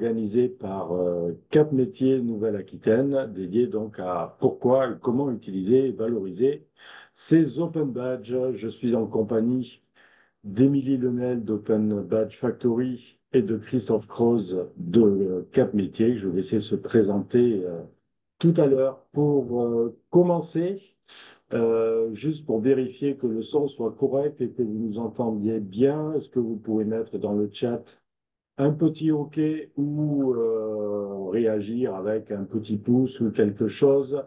organisé par Cap Métiers Nouvelle-Aquitaine, dédié donc à pourquoi et comment utiliser et valoriser ces Open Badges. Je suis en compagnie d'Émilie Lenel d'Open Badge Factory et de Christophe Croze de Cap Métiers. Je vais laisser se présenter tout à l'heure. Pour commencer, juste pour vérifier que le son soit correct et que vous nous entendiez bien, est-ce que vous pouvez mettre dans le chat un petit OK ou réagir avec un petit pouce ou quelque chose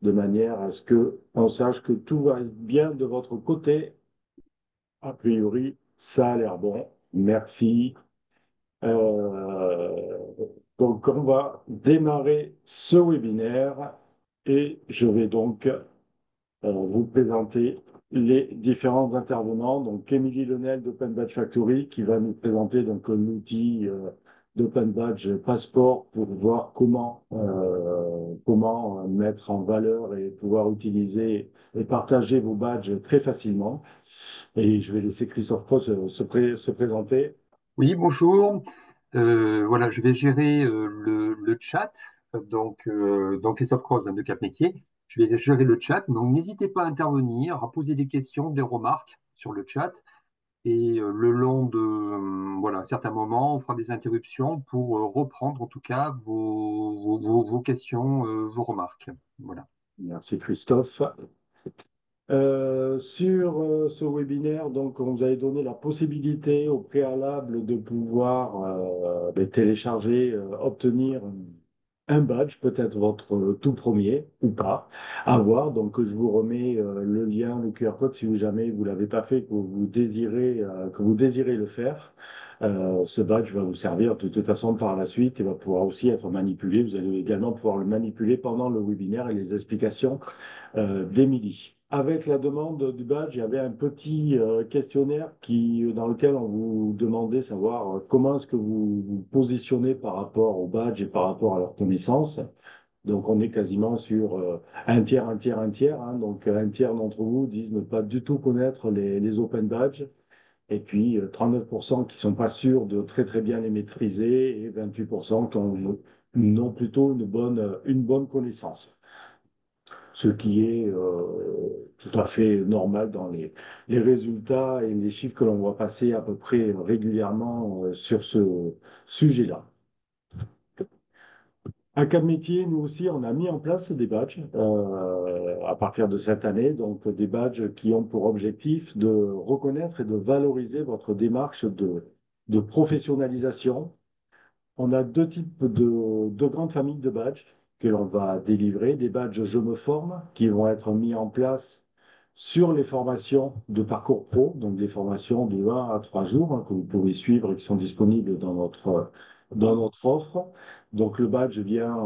de manière à ce que on sache que tout va bien de votre côté. A priori, ça a l'air bon. Merci. Euh, donc, on va démarrer ce webinaire et je vais donc vous présenter les différents intervenants. Donc, Émilie Lenel d'Open Badge Factory qui va nous présenter donc l'outil d'Open Badge Passport pour voir comment mettre en valeur et pouvoir utiliser et partager vos badges très facilement. Et je vais laisser Christophe Pro se présenter. Oui, bonjour. Voilà, je vais gérer le chat. Donc Christophe Croze, hein, de Cap Métier. Je vais gérer le chat. Donc, n'hésitez pas à intervenir, à poser des questions, des remarques sur le chat. Et le long de voilà, certains moments, on fera des interruptions pour reprendre en tout cas vos questions, vos remarques. Voilà. Merci Christophe. Sur ce webinaire, donc, on vous avait donné la possibilité au préalable de pouvoir télécharger, obtenir un badge, peut-être votre tout premier ou pas, à voir. Donc, je vous remets le lien, le QR code, si vous jamais vous l'avez pas fait, que vous désirez le faire. Ce badge va vous servir de toute façon par la suite et va pouvoir aussi être manipulé. Vous allez également pouvoir le manipuler pendant le webinaire et les explications d'Émilie. Avec la demande du badge, il y avait un petit questionnaire dans lequel on vous demandait savoir comment est-ce que vous vous positionnez par rapport au badge et par rapport à leur connaissance. Donc, on est quasiment sur un tiers, un tiers, un tiers, hein. Donc, un tiers d'entre vous disent ne pas du tout connaître les open badges. Et puis, 39% qui ne sont pas sûrs de très, très bien les maîtriser et 28% qui ont plutôt une bonne connaissance, ce qui est tout à fait normal dans les résultats et les chiffres que l'on voit passer à peu près régulièrement sur ce sujet-là. À Cap Métier, nous aussi, on a mis en place des badges à partir de cette année, donc des badges qui ont pour objectif de reconnaître et de valoriser votre démarche de professionnalisation. On a deux types de grandes familles de badges que l'on va délivrer. Des badges Je me forme qui vont être mis en place sur les formations de parcours pro, donc des formations de 1 à 3 jours que vous pouvez suivre et qui sont disponibles dans notre offre. Donc le badge vient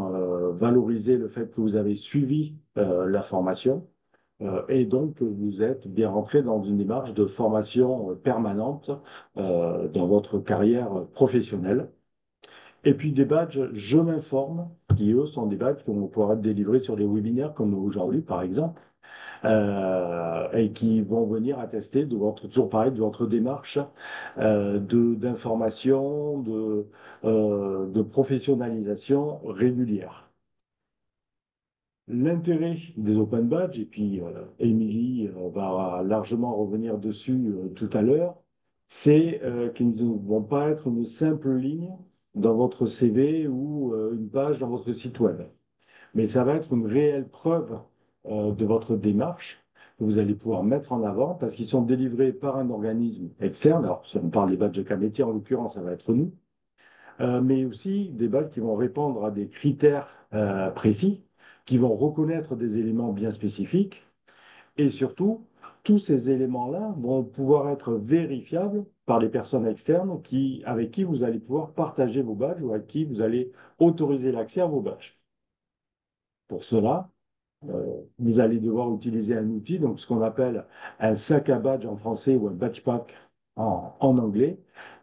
valoriser le fait que vous avez suivi la formation et donc que vous êtes bien rentré dans une démarche de formation permanente dans votre carrière professionnelle. Et puis des badges Je m'informe, qui eux sont des badges qui vont pouvoir être délivrés sur des webinaires comme aujourd'hui, par exemple, et qui vont venir attester toujours pareil, de votre démarche d'information, de professionnalisation régulière. L'intérêt des open badges, et puis Émilie va largement revenir dessus tout à l'heure, c'est qu'ils ne vont pas être une simple ligne dans votre CV ou une page dans votre site web, mais ça va être une réelle preuve de votre démarche que vous allez pouvoir mettre en avant parce qu'ils sont délivrés par un organisme externe. Alors, si on parle des badges de cas métier, en l'occurrence, ça va être nous, mais aussi des badges qui vont répondre à des critères précis, qui vont reconnaître des éléments bien spécifiques et surtout, tous ces éléments-là vont pouvoir être vérifiables par les personnes externes avec qui vous allez pouvoir partager vos badges ou à qui vous allez autoriser l'accès à vos badges. Pour cela, vous allez devoir utiliser un outil, donc ce qu'on appelle un sac à badge en français ou un badge pack en anglais,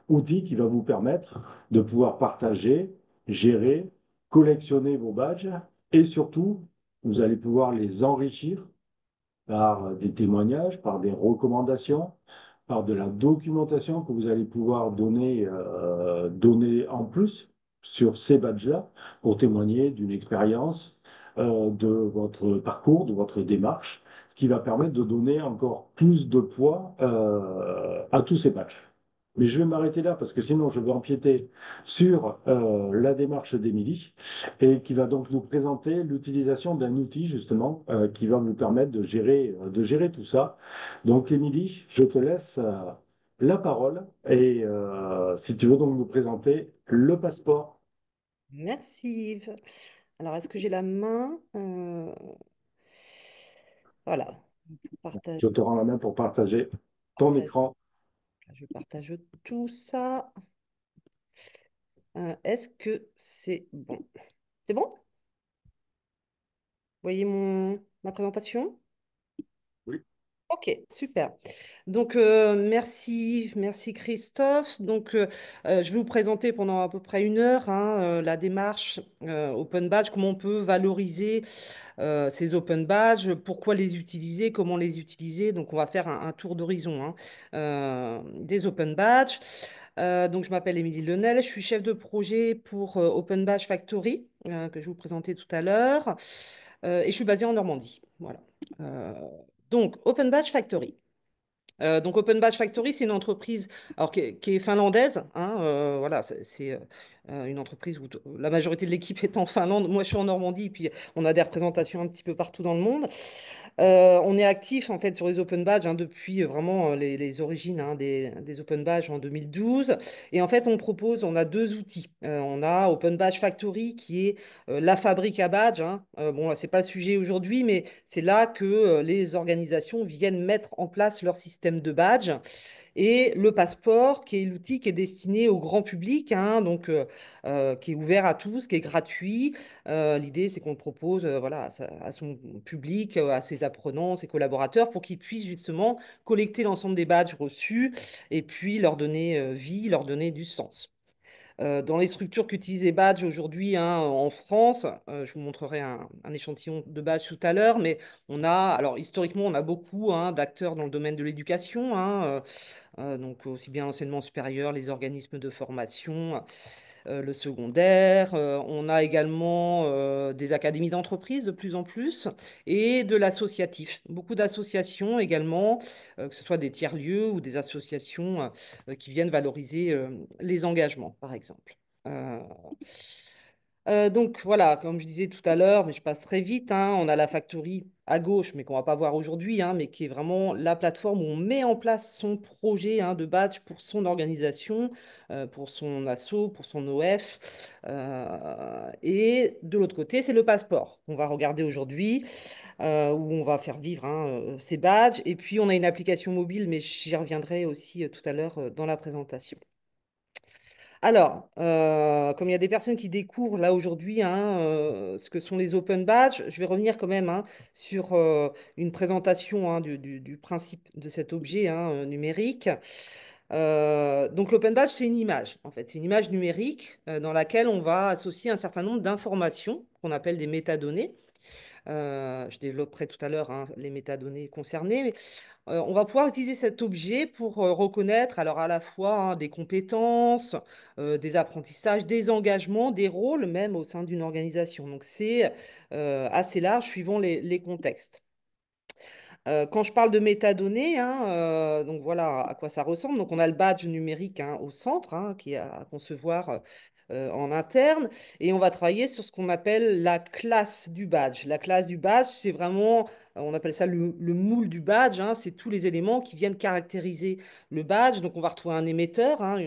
outil qui va vous permettre de pouvoir partager, gérer, collectionner vos badges et surtout, vous allez pouvoir les enrichir par des témoignages, par des recommandations, par de la documentation que vous allez pouvoir donner en plus sur ces badges-là pour témoigner d'une expérience, de votre parcours, de votre démarche, ce qui va permettre de donner encore plus de poids à tous ces badges. Mais je vais m'arrêter là parce que sinon je vais empiéter sur la démarche d'Émilie et qui va donc nous présenter l'utilisation d'un outil justement qui va vous permettre de gérer tout ça. Donc Émilie, je te laisse la parole et si tu veux donc nous présenter le passeport. Merci Yves. Alors, est-ce que j'ai la main? Voilà. Partage, Je te rends la main pour partager ton partage- écran. je partage tout ça. Est-ce que c'est bon? C'est bon? Vous voyez ma présentation? Oui. Ok, super. Donc, merci Christophe. Donc, je vais vous présenter pendant à peu près une heure hein, la démarche Open Badge, comment on peut valoriser ces Open Badges, pourquoi les utiliser, comment les utiliser. Donc, on va faire un tour d'horizon hein, des Open Badges. Donc, je m'appelle Émilie Lenel, je suis chef de projet pour Open Badge Factory, que je vais vous présenter tout à l'heure, et je suis basée en Normandie. Voilà. Euh, donc, Open Badge Factory. Donc Open Badge Factory, c'est une entreprise alors, qui est finlandaise. Hein, voilà, c'est une entreprise où la majorité de l'équipe est en Finlande. Moi, je suis en Normandie, puis on a des représentations un petit peu partout dans le monde. On est actif en fait sur les Open Badges hein, depuis vraiment les origines hein, des Open Badges en 2012. Et en fait, on a deux outils. On a Open Badge Factory qui est la fabrique à badge. Hein. Bon, c'est pas le sujet aujourd'hui, mais c'est là que les organisations viennent mettre en place leur système de badge et le passeport, qui est l'outil qui est destiné au grand public, hein, donc qui est ouvert à tous, qui est gratuit. L'idée, c'est qu'on le propose voilà, à son public, à ses apprenants, ses collaborateurs, pour qu'ils puissent justement collecter l'ensemble des badges reçus et puis leur donner vie, leur donner du sens. Dans les structures qu'utilisent les badges aujourd'hui hein, en France, je vous montrerai un échantillon de badges tout à l'heure, mais alors historiquement, on a beaucoup hein, d'acteurs dans le domaine de l'éducation, hein, donc aussi bien l'enseignement supérieur, les organismes de formation, le secondaire. On a également des académies d'entreprise de plus en plus et de l'associatif. Beaucoup d'associations également, que ce soit des tiers-lieux ou des associations qui viennent valoriser les engagements, par exemple. Euh, donc voilà, comme je disais tout à l'heure, mais je passe très vite, hein, on a la Factory à gauche, mais qu'on va pas voir aujourd'hui, hein, mais qui est vraiment la plateforme où on met en place son projet hein, de badge pour son organisation, pour son asso, pour son OF. Et de l'autre côté, c'est le passeport qu'on va regarder aujourd'hui, où on va faire vivre hein, ces badges. Et puis, on a une application mobile, mais j'y reviendrai aussi tout à l'heure dans la présentation. Alors, comme il y a des personnes qui découvrent là aujourd'hui hein, ce que sont les open badges, je vais revenir quand même hein, sur une présentation hein, du principe de cet objet hein, numérique. Donc l'open badge, c'est une image, en fait. C'est une image numérique dans laquelle on va associer un certain nombre d'informations qu'on appelle des métadonnées. Je développerai tout à l'heure hein, les métadonnées concernées, mais on va pouvoir utiliser cet objet pour reconnaître alors à la fois hein, des compétences, des apprentissages, des engagements, des rôles même au sein d'une organisation. Donc c'est assez large suivant les contextes. Quand je parle de métadonnées, hein, donc voilà à quoi ça ressemble. Donc on a le badge numérique hein, au centre, hein, qui est à concevoir en interne, et on va travailler sur ce qu'on appelle la classe du badge. La classe du badge, c'est vraiment, on appelle ça le moule du badge, hein, c'est tous les éléments qui viennent caractériser le badge. Donc on va retrouver un émetteur, hein,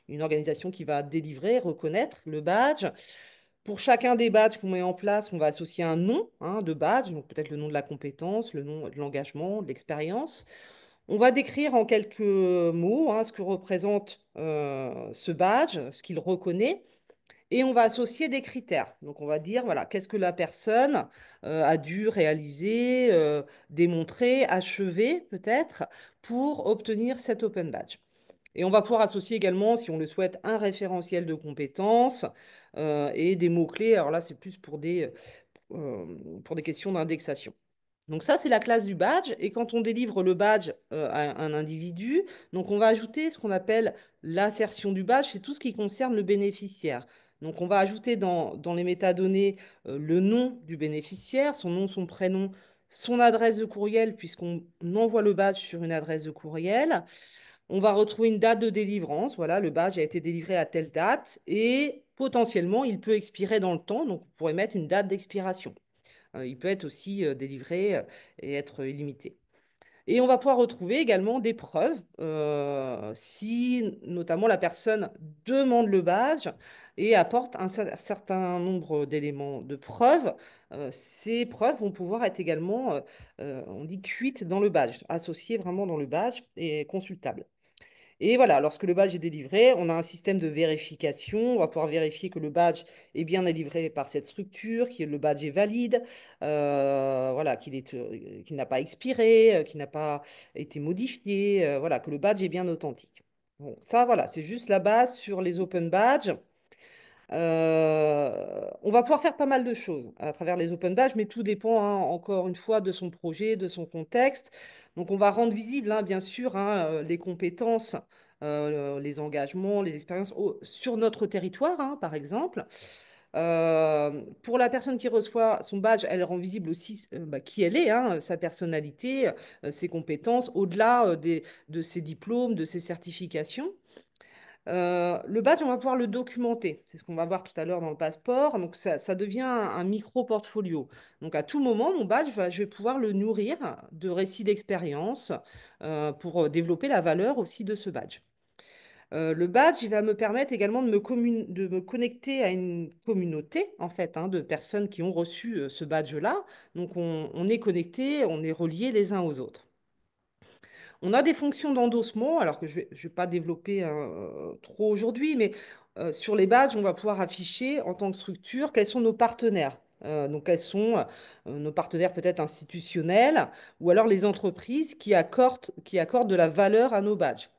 une organisation qui va délivrer, reconnaître le badge. Pour chacun des badges qu'on met en place, on va associer un nom hein, de badge, donc peut-être le nom de la compétence, le nom de l'engagement, de l'expérience. On va décrire en quelques mots hein, ce que représente ce badge, ce qu'il reconnaît, et on va associer des critères. Donc on va dire, voilà, qu'est-ce que la personne a dû réaliser, démontrer, achever peut-être, pour obtenir cet open badge. Et on va pouvoir associer également, si on le souhaite, un référentiel de compétences et des mots-clés. Alors là, c'est plus pour des questions d'indexation. Donc ça, c'est la classe du badge. Et quand on délivre le badge à un individu, donc on va ajouter ce qu'on appelle l'assertion du badge. C'est tout ce qui concerne le bénéficiaire. Donc, on va ajouter dans les métadonnées le nom du bénéficiaire, son nom, son prénom, son adresse de courriel, puisqu'on envoie le badge sur une adresse de courriel. On va retrouver une date de délivrance. Voilà, le badge a été délivré à telle date et potentiellement, il peut expirer dans le temps. Donc, on pourrait mettre une date d'expiration. Il peut être aussi délivré et être illimité. Et on va pouvoir retrouver également des preuves si notamment la personne demande le badge et apporte un certain nombre d'éléments de preuves. Ces preuves vont pouvoir être également, on dit, cuites dans le badge, associées vraiment dans le badge et consultables. Et voilà, lorsque le badge est délivré, on a un système de vérification. On va pouvoir vérifier que le badge est bien délivré par cette structure, que le badge est valide, voilà, qu'il n'a pas expiré, qu'il n'a pas été modifié, voilà, que le badge est bien authentique. Bon, ça, voilà, c'est juste la base sur les open badges. On va pouvoir faire pas mal de choses à travers les open badges, mais tout dépend, hein, encore une fois, de son projet, de son contexte. Donc, on va rendre visible, hein, bien sûr, hein, les compétences, les engagements, les expériences sur notre territoire, hein, par exemple. Pour la personne qui reçoit son badge, elle rend visible aussi bah, qui elle est, hein, sa personnalité, ses compétences, au-delà de ses diplômes, de ses certifications. Le badge, on va pouvoir le documenter. C'est ce qu'on va voir tout à l'heure dans le passeport. Donc, ça devient un micro-portfolio. Donc, à tout moment, mon badge, je vais pouvoir le nourrir de récits d'expérience pour développer la valeur aussi de ce badge. Le badge, il va me permettre également de me connecter à une communauté, en fait, hein, de personnes qui ont reçu ce badge-là. Donc, on est connecté, on est reliés les uns aux autres. On a des fonctions d'endossement, alors que je ne vais pas développer trop aujourd'hui, mais sur les badges, on va pouvoir afficher en tant que structure quels sont nos partenaires. Donc, quels sont nos partenaires peut-être institutionnels ou alors les entreprises qui accordent de la valeur à nos badges.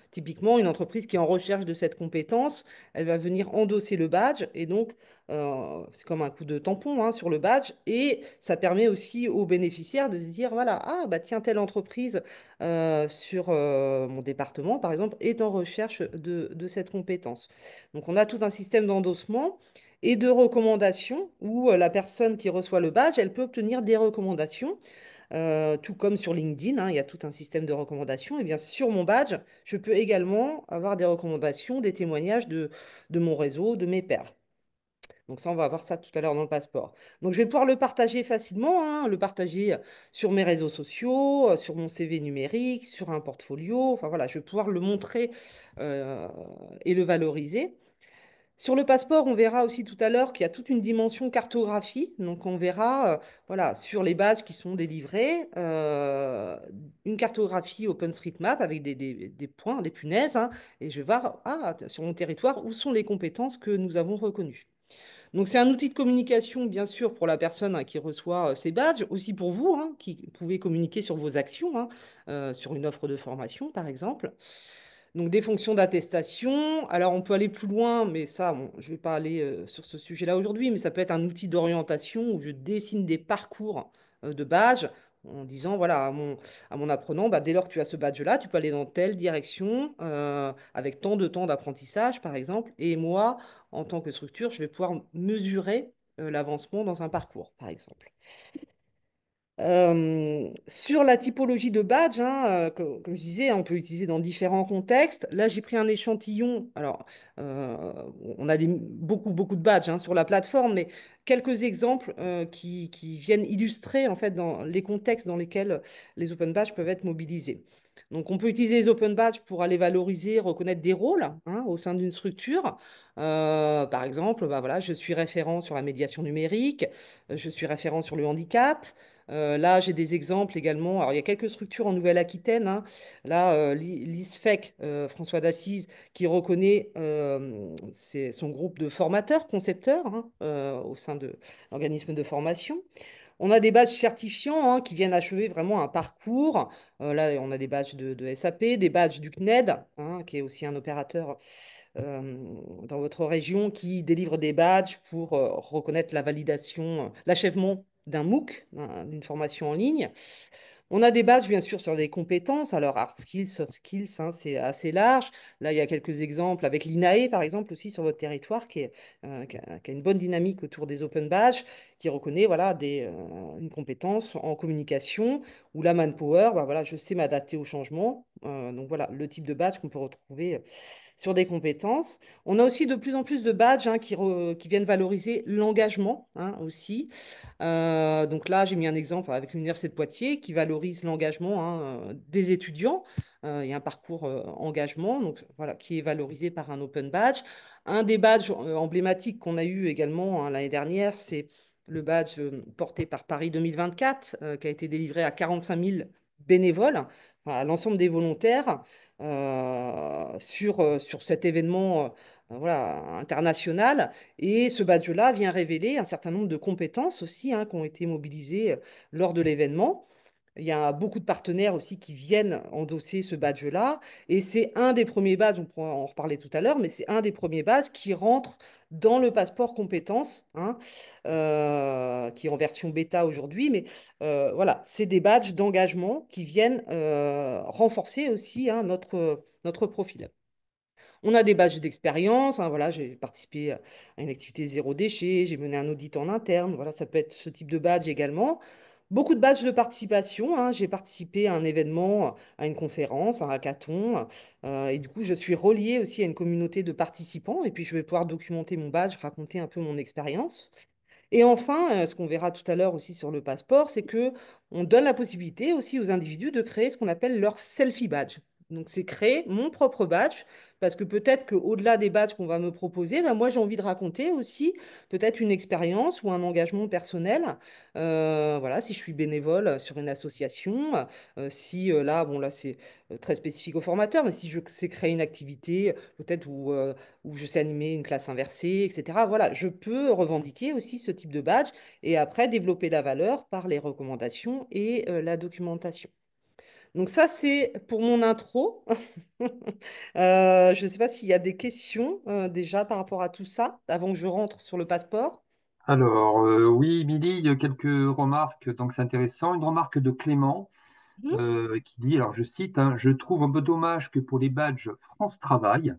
Typiquement, une entreprise qui est en recherche de cette compétence, elle va venir endosser le badge et donc c'est comme un coup de tampon, hein, sur le badge et ça permet aussi aux bénéficiaires de se dire, voilà, ah bah tiens, telle entreprise sur mon département, par exemple, est en recherche de cette compétence. Donc, on a tout un système d'endossement et de recommandations où la personne qui reçoit le badge, elle peut obtenir des recommandations. Tout comme sur LinkedIn, hein, il y a tout un système de recommandations. Et bien sur mon badge, je peux également avoir des recommandations, des témoignages de mon réseau, de mes pairs. Donc ça, on va voir ça tout à l'heure dans le passeport. Donc je vais pouvoir le partager facilement, hein, le partager sur mes réseaux sociaux, sur mon CV numérique, sur un portfolio. Enfin voilà, je vais pouvoir le montrer euh, et le valoriser. Sur le passeport, on verra aussi tout à l'heure qu'il y a toute une dimension cartographie. Donc, on verra, voilà, sur les badges qui sont délivrés, une cartographie OpenStreetMap avec des points, des punaises, hein, et je vais voir, ah, sur mon territoire, où sont les compétences que nous avons reconnues. Donc, c'est un outil de communication, bien sûr, pour la personne, hein, qui reçoit ces badges, aussi pour vous, hein, qui pouvez communiquer sur vos actions, hein, sur une offre de formation, par exemple. Donc, des fonctions d'attestation. Alors, on peut aller plus loin, mais ça, bon, je ne vais pas aller sur ce sujet-là aujourd'hui, mais ça peut être un outil d'orientation où je dessine des parcours de badges en disant, voilà, à mon apprenant, bah, dès lors que tu as ce badge-là, tu peux aller dans telle direction avec tant de temps d'apprentissage, par exemple. Et moi, en tant que structure, je vais pouvoir mesurer l'avancement dans un parcours, par exemple. Sur la typologie de badge, hein, comme je disais, on peut l'utiliser dans différents contextes. Là, j'ai pris un échantillon. Alors, euh, on a beaucoup de badges, hein, sur la plateforme, mais quelques exemples qui viennent illustrer en fait dans les contextes dans lesquels les open badges peuvent être mobilisés. Donc, on peut utiliser les open badges pour aller valoriser, reconnaître des rôles, hein, au sein d'une structure. Par exemple, bah, voilà, je suis référent sur la médiation numérique, je suis référent sur le handicap. Là, j'ai des exemples également. Alors, il y a quelques structures en Nouvelle-Aquitaine, hein. Là, l'ISFEC, François d'Assise, qui reconnaît son groupe de formateurs, concepteurs, hein, au sein de l'organisme de formation. On a des badges certifiants, hein, qui viennent achever vraiment un parcours. Là, on a des badges de SAP, des badges du CNED, hein, qui est aussi un opérateur dans votre région qui délivre des badges pour reconnaître la validation, l'achèvement d'un MOOC, d'une formation en ligne. On a des badges, bien sûr, sur les compétences. Alors, hard skills, soft skills, hein, c'est assez large. Là, il y a quelques exemples avec l'INAE, par exemple, aussi sur votre territoire, qui a une bonne dynamique autour des open badges, qui reconnaît voilà, une compétence en communication, ou la manpower, bah, voilà, je sais m'adapter au changement. Donc, voilà, le type de badge qu'on peut retrouver sur des compétences. On a aussi de plus en plus de badges hein, qui viennent valoriser l'engagement hein, aussi. Donc là, j'ai mis un exemple avec l'Université de Poitiers qui valorise l'engagement hein, des étudiants. Il y a un parcours engagement donc, voilà, qui est valorisé par un open badge. Un des badges emblématiques qu'on a eu également hein, l'année dernière, c'est le badge porté par Paris 2024, qui a été délivré à 45 000 bénévoles, à l'ensemble des volontaires, sur cet événement voilà, international. Et ce badge-là vient révéler un certain nombre de compétences aussi hein, qui ont été mobilisées lors de l'événement. Il y a beaucoup de partenaires aussi qui viennent endosser ce badge-là. Et c'est un des premiers badges, on pourra en reparler tout à l'heure, mais c'est un des premiers badges qui rentre dans le passeport compétences, hein, qui est en version bêta aujourd'hui. Mais voilà, c'est des badges d'engagement qui viennent renforcer aussi hein, notre profil. On a des badges d'expérience. Hein, voilà, j'ai participé à une activité zéro déchet, j'ai mené un audit en interne. Voilà, ça peut être ce type de badge également. Beaucoup de badges de participation. Hein, j'ai participé à un événement, à une conférence, à un hackathon. Et du coup, je suis reliée aussi à une communauté de participants. Et puis, je vais pouvoir documenter mon badge, raconter un peu mon expérience. Et enfin, ce qu'on verra tout à l'heure aussi sur le passeport, c'est que on donne la possibilité aussi aux individus de créer ce qu'on appelle leur selfie badge. Donc, c'est créer mon propre badge, parce que peut-être qu'au-delà des badges qu'on va me proposer, ben, moi, j'ai envie de raconter aussi peut-être une expérience ou un engagement personnel. Voilà, si je suis bénévole sur une association, si là, bon, là, c'est très spécifique aux formateurs, mais si je sais créer une activité, peut-être où je sais animer une classe inversée, etc. Voilà, je peux revendiquer aussi ce type de badge et après développer la valeur par les recommandations et la documentation. Donc ça, c'est pour mon intro. Je ne sais pas s'il y a des questions déjà par rapport à tout ça, avant que je rentre sur le passeport. Alors, oui, Émilie, il y a quelques remarques, donc c'est intéressant. Une remarque de Clément Mhm. qui dit, alors je cite, hein, je trouve un peu dommage que pour les badges France Travail,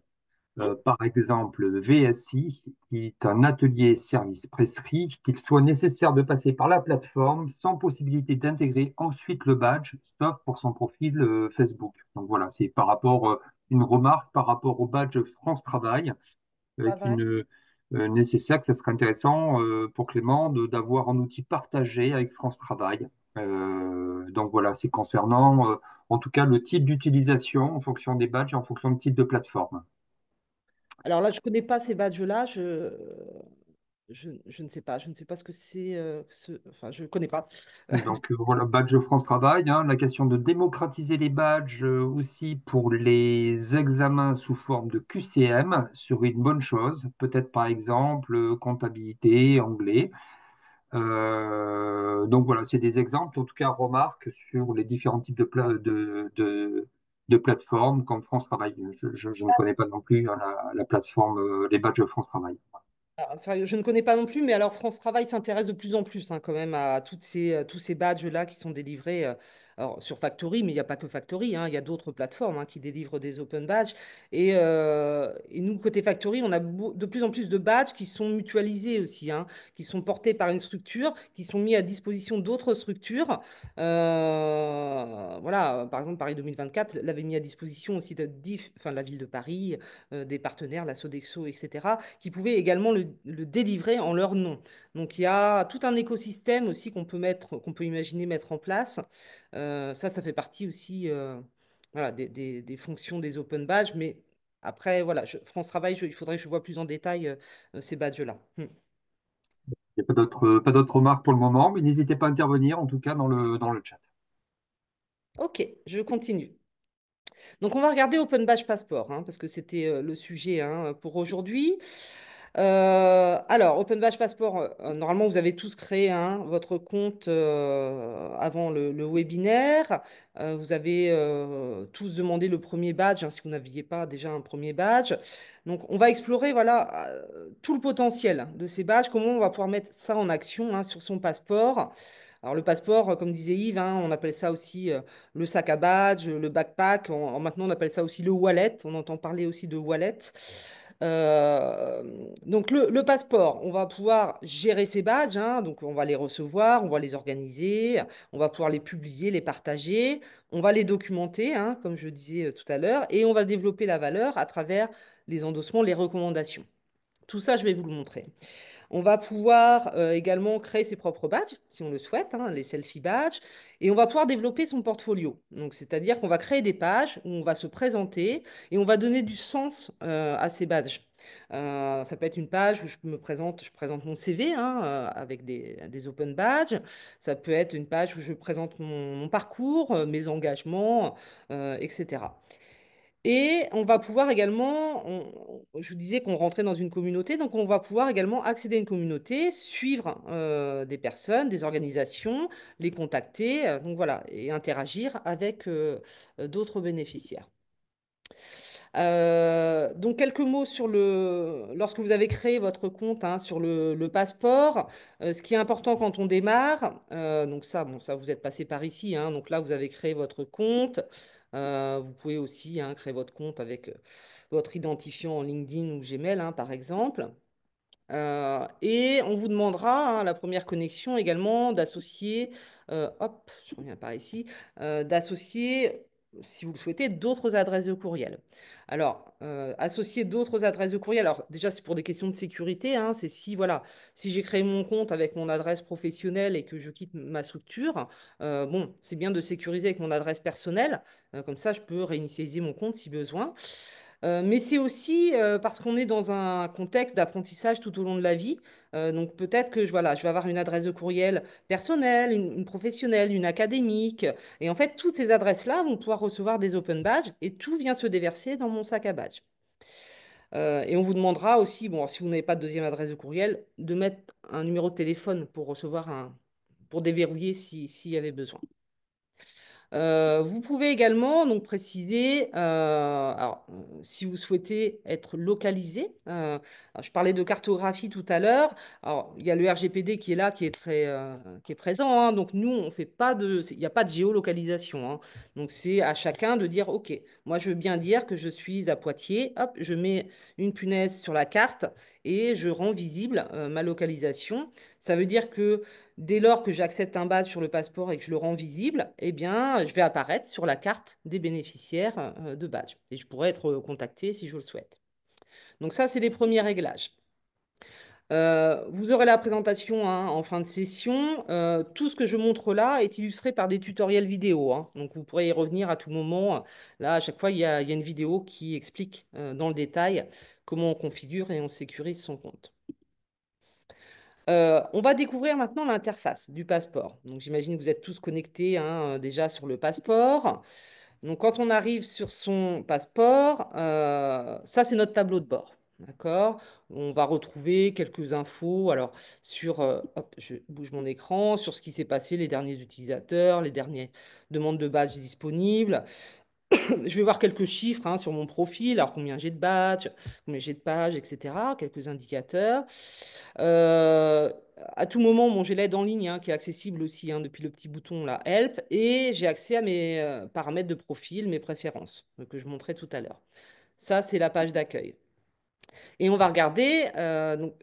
par exemple VSI, qui est un atelier service presserie, qu'il soit nécessaire de passer par la plateforme sans possibilité d'intégrer ensuite le badge, sauf pour son profil Facebook. Donc voilà, c'est par rapport, une remarque par rapport au badge France Travail, avec Travail. une nécessaire que ça serait intéressant pour Clément d'avoir un outil partagé avec France Travail. Donc voilà, c'est concernant en tout cas le type d'utilisation en fonction des badges et en fonction du type de plateforme. Alors là, je ne connais pas ces badges-là. Je ne sais pas. Je ne sais pas ce que c'est. Enfin, je ne connais pas. Donc voilà, badge France Travail, hein, la question de démocratiser les badges aussi pour les examens sous forme de QCM serait une bonne chose. Peut-être par exemple comptabilité, anglais. Donc voilà, c'est des exemples, en tout cas remarques sur les différents types de plateformes comme France Travail. Je ne connais pas non plus hein, la plateforme, les badges France Travail. Ah, sérieux, je ne connais pas non plus, mais alors France Travail s'intéresse de plus en plus hein, quand même à tous ces badges-là qui sont délivrés alors, sur Factory, mais il n'y a pas que Factory, hein, il y a d'autres plateformes hein, qui délivrent des open badges. Et nous, côté Factory, on a de plus en plus de badges qui sont mutualisés aussi, hein, qui sont portés par une structure, qui sont mis à disposition d'autres structures. Voilà, par exemple, Paris 2024 l'avait mis à disposition aussi enfin, la ville de Paris, des partenaires, la Sodexo, etc., qui pouvaient également le délivrer en leur nom. Donc il y a tout un écosystème aussi qu'on peut imaginer mettre en place. Ça fait partie aussi voilà, des fonctions des open badges, mais après, voilà, France Travail, il faudrait que je vois plus en détail ces badges-là. Il n'y a pas d'autres remarques pour le moment, mais n'hésitez pas à intervenir, en tout cas dans le chat. Ok, je continue. Donc, on va regarder Open Badge Passport, hein, parce que c'était le sujet hein, pour aujourd'hui. Alors, Open Badge Passport, normalement, vous avez tous créé hein, votre compte avant le webinaire. Vous avez tous demandé le premier badge, hein, si vous n'aviez pas déjà un premier badge. Donc, on va explorer voilà, tout le potentiel de ces badges, comment on va pouvoir mettre ça en action hein, sur son passeport. Alors le passeport, comme disait Yves, hein, on appelle ça aussi le sac à badge, le backpack. Maintenant, on appelle ça aussi le wallet. On entend parler aussi de wallet. Euh, donc le passeport, on va pouvoir gérer ces badges, hein, donc on va les recevoir, on va les organiser, on va pouvoir les publier, les partager, on va les documenter, hein, comme je disais tout à l'heure, et on va développer la valeur à travers les endossements, les recommandations. Tout ça, je vais vous le montrer. On va pouvoir également créer ses propres badges, si on le souhaite, hein, les selfie badges, et on va pouvoir développer son portfolio. Donc, c'est-à-dire qu'on va créer des pages où on va se présenter et on va donner du sens à ces badges. Ça peut être une page où je présente mon CV, hein, avec des open badges. Ça peut être une page où je présente mon parcours, mes engagements, etc. Et on va pouvoir également, je vous disais qu'on rentrait dans une communauté, donc on va pouvoir également accéder à une communauté, suivre des personnes, des organisations, les contacter, donc voilà, et interagir avec d'autres bénéficiaires. Donc quelques mots sur lorsque vous avez créé votre compte, hein, sur le passeport. Ce qui est important quand on démarre, donc ça, bon, ça vous êtes passé par ici, hein, donc là vous avez créé votre compte. Vous pouvez aussi, hein, créer votre compte avec votre identifiant en LinkedIn ou Gmail, hein, par exemple. Et on vous demandera, hein, la première connexion également, d'associer, hop, je reviens par ici, d'associer, si vous le souhaitez, d'autres adresses de courriel. Alors, associer d'autres adresses de courriel, alors déjà c'est pour des questions de sécurité, hein, c'est si, voilà, si j'ai créé mon compte avec mon adresse professionnelle et que je quitte ma structure, bon, c'est bien de sécuriser avec mon adresse personnelle, comme ça je peux réinitialiser mon compte si besoin. Mais c'est aussi parce qu'on est dans un contexte d'apprentissage tout au long de la vie. Donc peut-être que voilà, je vais avoir une adresse de courriel personnelle, une professionnelle, une académique. Et en fait, toutes ces adresses-là vont pouvoir recevoir des open badges et tout vient se déverser dans mon sac à badges. Et on vous demandera aussi, bon, si vous n'avez pas de deuxième adresse de courriel, de mettre un numéro de téléphone pour recevoir pour déverrouiller s'il y avait besoin. Vous pouvez également donc préciser, alors, si vous souhaitez être localisé, alors, je parlais de cartographie tout à l'heure. Alors, il y a le RGPD qui est là, qui est présent, hein. Donc nous, on fait pas il n'y a pas de géolocalisation, hein. Donc c'est à chacun de dire, OK, moi je veux bien dire que je suis à Poitiers. Hop, je mets une punaise sur la carte et je rends visible ma localisation. Ça veut dire que dès lors que j'accepte un badge sur le passeport et que je le rends visible, eh bien, je vais apparaître sur la carte des bénéficiaires de badge. Et je pourrai être contacté si je le souhaite. Donc ça, c'est les premiers réglages. Vous aurez la présentation, hein, en fin de session. Tout ce que je montre là est illustré par des tutoriels vidéo, hein. Donc vous pourrez y revenir à tout moment. Là, à chaque fois, il y a une vidéo qui explique dans le détail comment on configure et on sécurise son compte. On va découvrir maintenant l'interface du passeport. Donc, j'imagine que vous êtes tous connectés, hein, déjà sur le passeport. Donc, quand on arrive sur son passeport, ça, c'est notre tableau de bord. D'accord? On va retrouver quelques infos. Alors, hop, je bouge mon écran, sur ce qui s'est passé, les derniers utilisateurs, les dernières demandes de badges disponibles. Je vais voir quelques chiffres, hein, sur mon profil, alors combien j'ai de badges, combien j'ai de pages, etc. Quelques indicateurs. Euh, à tout moment, bon, j'ai l'aide en ligne, hein, qui est accessible aussi, hein, depuis le petit bouton là, Help, et j'ai accès à mes paramètres de profil, mes préférences, que je montrais tout à l'heure. Ça, c'est la page d'accueil. Et on va regarder, donc,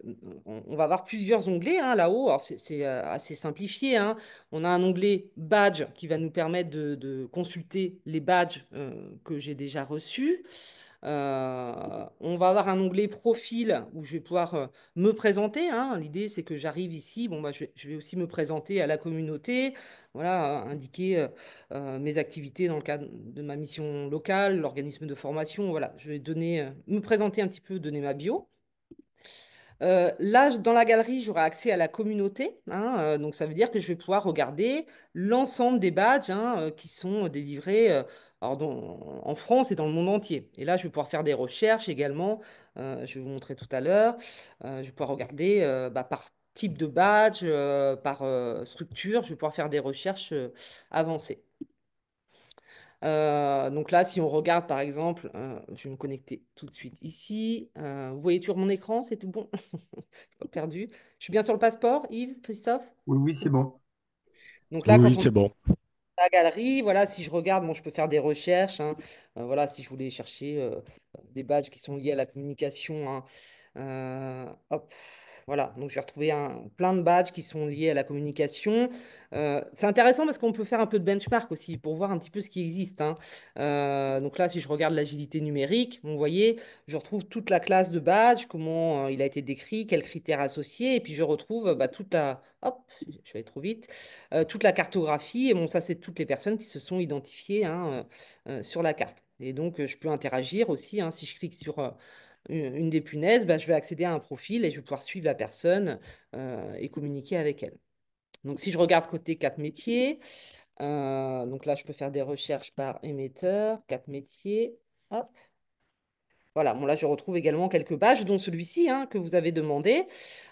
on va avoir plusieurs onglets, hein, là-haut. Alors, c'est assez simplifié, hein. On a un onglet badge qui va nous permettre de consulter les badges que j'ai déjà reçus. On va avoir un onglet profil où je vais pouvoir me présenter, hein. L'idée, c'est que j'arrive ici. Bon, bah, je vais aussi me présenter à la communauté, voilà, indiquer mes activités dans le cadre de ma mission locale, l'organisme de formation. Voilà, je vais me présenter un petit peu, donner ma bio. Là, dans la galerie, j'aurai accès à la communauté, hein, donc ça veut dire que je vais pouvoir regarder l'ensemble des badges, hein, qui sont délivrés, alors en France et dans le monde entier. Et là, je vais pouvoir faire des recherches également. Je vais vous montrer tout à l'heure. Je vais pouvoir regarder, bah, par type de badge, par structure. Je vais pouvoir faire des recherches avancées. Donc là, si on regarde par exemple, je vais me connecter tout de suite ici. Vous voyez toujours mon écran, c'est tout bon? Pas perdu. Je suis bien sur le passeport, Yves, Christophe? Oui, oui, c'est bon. Donc là, Oui, quand on c'est bon. la galerie, voilà, si je regarde, bon, je peux faire des recherches, hein. Voilà, si je voulais chercher des badges qui sont liés à la communication, hein. Hop, voilà, donc je vais retrouver plein de badges qui sont liés à la communication. C'est intéressant parce qu'on peut faire un peu de benchmark aussi pour voir un petit peu ce qui existe, hein. Donc là, si je regarde l'agilité numérique, vous voyez, je retrouve toute la classe de badges, comment il a été décrit, quels critères associés, et puis je retrouve toute la... Hop, je vais aller trop vite. Toute la cartographie. Et bon, ça, c'est toutes les personnes qui se sont identifiées, hein, sur la carte. Et donc, je peux interagir aussi, hein. Si je clique sur une des punaises, bah, je vais accéder à un profil et je vais pouvoir suivre la personne et communiquer avec elle. Donc, si je regarde côté cap métier, donc là, je peux faire des recherches par émetteur, cap métier. Hop. Voilà, bon, là, je retrouve également quelques badges, dont celui-ci, hein, que vous avez demandé.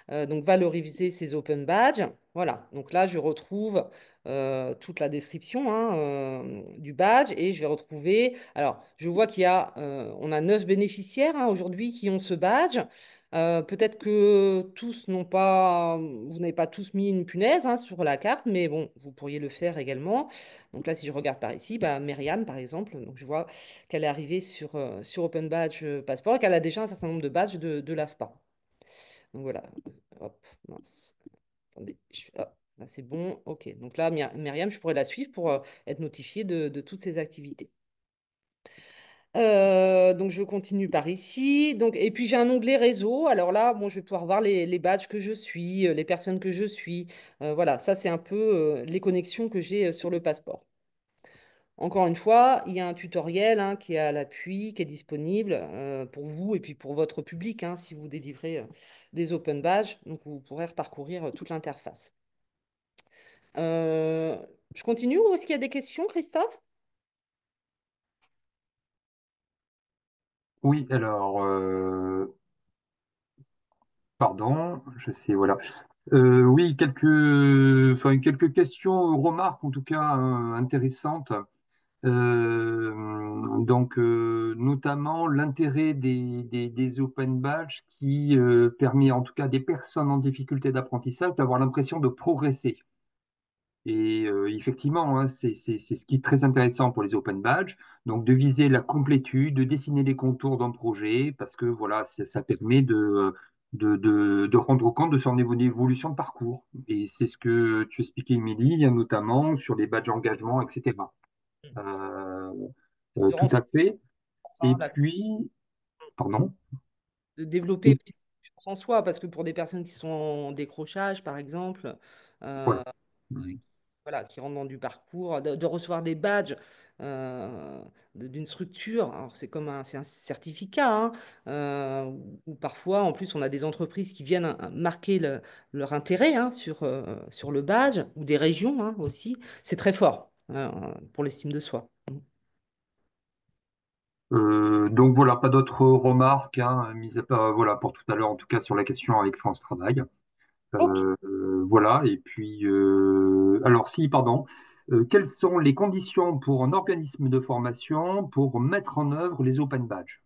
Donc, valoriser ces open badges. Voilà, donc là, je retrouve toute la description, hein, du badge et je vais retrouver. Alors, je vois on a 9 bénéficiaires, hein, aujourd'hui qui ont ce badge. Peut-être que tous n'ont pas, vous n'avez pas tous mis une punaise, hein, sur la carte, mais bon, vous pourriez le faire également. Donc là, si je regarde par ici, bah, Myriam, par exemple, donc je vois qu'elle est arrivée sur Open Badge Passeport et qu'elle a déjà un certain nombre de badges de l'AFPA. Donc voilà, hop, mince. Attendez, là c'est bon, ok. Donc là, Myriam, je pourrais la suivre pour être notifiée de toutes ces activités. Donc je continue par ici. Donc, et puis j'ai un onglet réseau. Alors là, bon, je vais pouvoir voir les badges que je suis, les personnes que je suis. Voilà, ça c'est un peu les connexions que j'ai sur le passeport. Encore une fois, il y a un tutoriel, hein, qui est à l'appui, qui est disponible pour vous et puis pour votre public, hein, si vous délivrez des open badges. Donc, vous pourrez reparcourir toute l'interface. Euh, je continue ou est-ce qu'il y a des questions, Christophe? Oui, alors, pardon, je sais, voilà. Oui, quelques questions, remarques en tout cas intéressantes. Notamment l'intérêt des open badges qui permet en tout cas à des personnes en difficulté d'apprentissage d'avoir l'impression de progresser. Et effectivement, hein, c'est ce qui est très intéressant pour les open badges, donc de viser la complétude, de dessiner les contours d'un projet, parce que voilà, ça permet de rendre compte de son évolution de parcours. Et c'est ce que tu expliquais, Émilie, hein, notamment sur les badges engagement, etc. Euh, De tout renforcer, à fait. Et hein, puis, pardon. de développer petite confiance en soi, parce que pour des personnes qui sont en décrochage, par exemple, Voilà. euh, voilà, qui rentrent dans du parcours, de recevoir des badges euh, d'une structure. Alors, c'est un certificat, hein, où parfois, en plus, on a des entreprises qui viennent marquer leur intérêt, hein, sur le badge, ou des régions, hein, aussi. C'est très fort pour l'estime de soi. Donc voilà, pas d'autres remarques, hein, mis à part, voilà, pour tout à l'heure, en tout cas sur la question avec France Travail. Ok. Voilà, et puis, alors si, pardon, quelles sont les conditions pour un organisme de formation pour mettre en œuvre les open badges?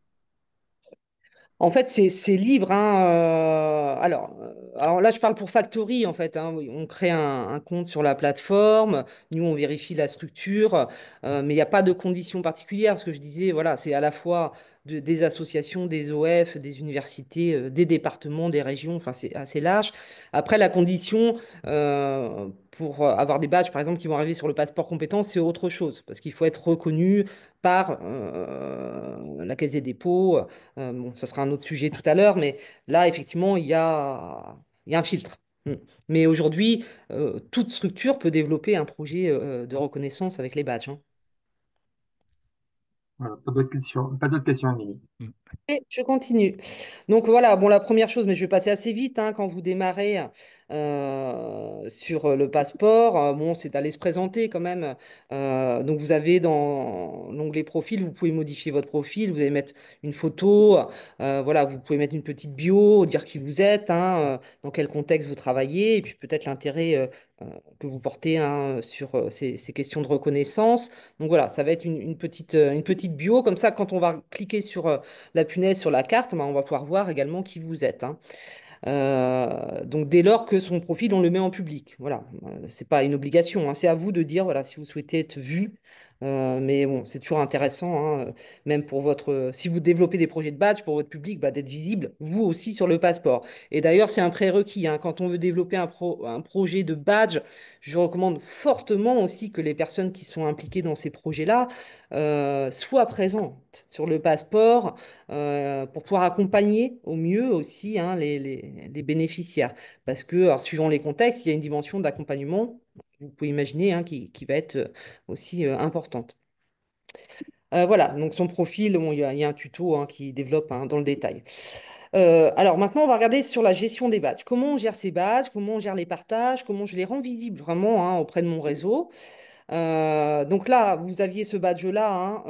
En fait, c'est libre, hein. Alors là, je parle pour Factory, en fait, hein. Oui, on crée un compte sur la plateforme. Nous, on vérifie la structure. Mais il n'y a pas de conditions particulières. Ce que je disais, voilà, c'est à la fois des associations, des OF, des universités, des départements, des régions. Enfin, c'est assez large. Après, la condition pour avoir des badges, par exemple, qui vont arriver sur le passeport compétence, c'est autre chose. Parce qu'il faut être reconnu par la Caisse des dépôts. Bon, ce sera un autre sujet tout à l'heure, mais là, effectivement, il y a un filtre. Mm. Mais aujourd'hui, toute structure peut développer un projet de reconnaissance avec les badges, hein. Voilà, pas d'autres questions, Émilie. Et je continue. Donc voilà, bon, la première chose, mais je vais passer assez vite, hein, quand vous démarrez sur le passeport, bon, c'est d'aller se présenter quand même. Donc vous avez dans l'onglet profil, vous pouvez modifier votre profil, vous allez mettre une photo, voilà, vous pouvez mettre une petite bio, dire qui vous êtes, hein, dans quel contexte vous travaillez, et puis peut-être l'intérêt euh, que vous portez, hein, sur ces questions de reconnaissance. Donc voilà, ça va être une petite bio, comme ça, quand on va cliquer sur la punaise sur la carte, ben, on va pouvoir voir également qui vous êtes, hein. Donc, dès lors que son profil, on le met en public. Voilà, c'est pas une obligation, hein. C'est à vous de dire, voilà, si vous souhaitez être vu. Mais bon, c'est toujours intéressant, hein, même pour votre, si vous développez des projets de badge pour votre public, bah, d'être visible, vous aussi, sur le passeport. Et d'ailleurs, c'est un prérequis, hein. Quand on veut développer un projet de badge, je recommande fortement aussi que les personnes qui sont impliquées dans ces projets-là soient présentes sur le passeport pour pouvoir accompagner au mieux aussi, hein, les bénéficiaires. Parce que, alors, suivant les contextes, il y a une dimension d'accompagnement, vous pouvez imaginer, hein, qui va être aussi importante. Voilà, donc son profil, bon, il y a un tuto, hein, qui développe, hein, dans le détail. Alors maintenant, on va regarder sur la gestion des badges. Comment on gère ces badges, comment on gère les partages, comment je les rends visibles vraiment, hein, auprès de mon réseau. Donc là, vous aviez ce badge-là, hein,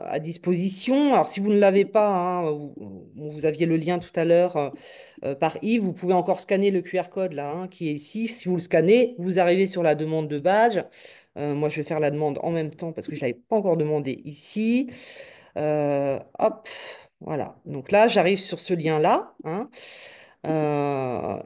à disposition. Alors si vous ne l'avez pas, hein, vous aviez le lien tout à l'heure, par Yves, vous pouvez encore scanner le QR code là, hein, qui est ici. Si vous le scannez, vous arrivez sur la demande de badge. Moi, je vais faire la demande en même temps parce que je ne l'avais pas encore demandé ici. Hop, voilà. Donc là, j'arrive sur ce lien-là, hein.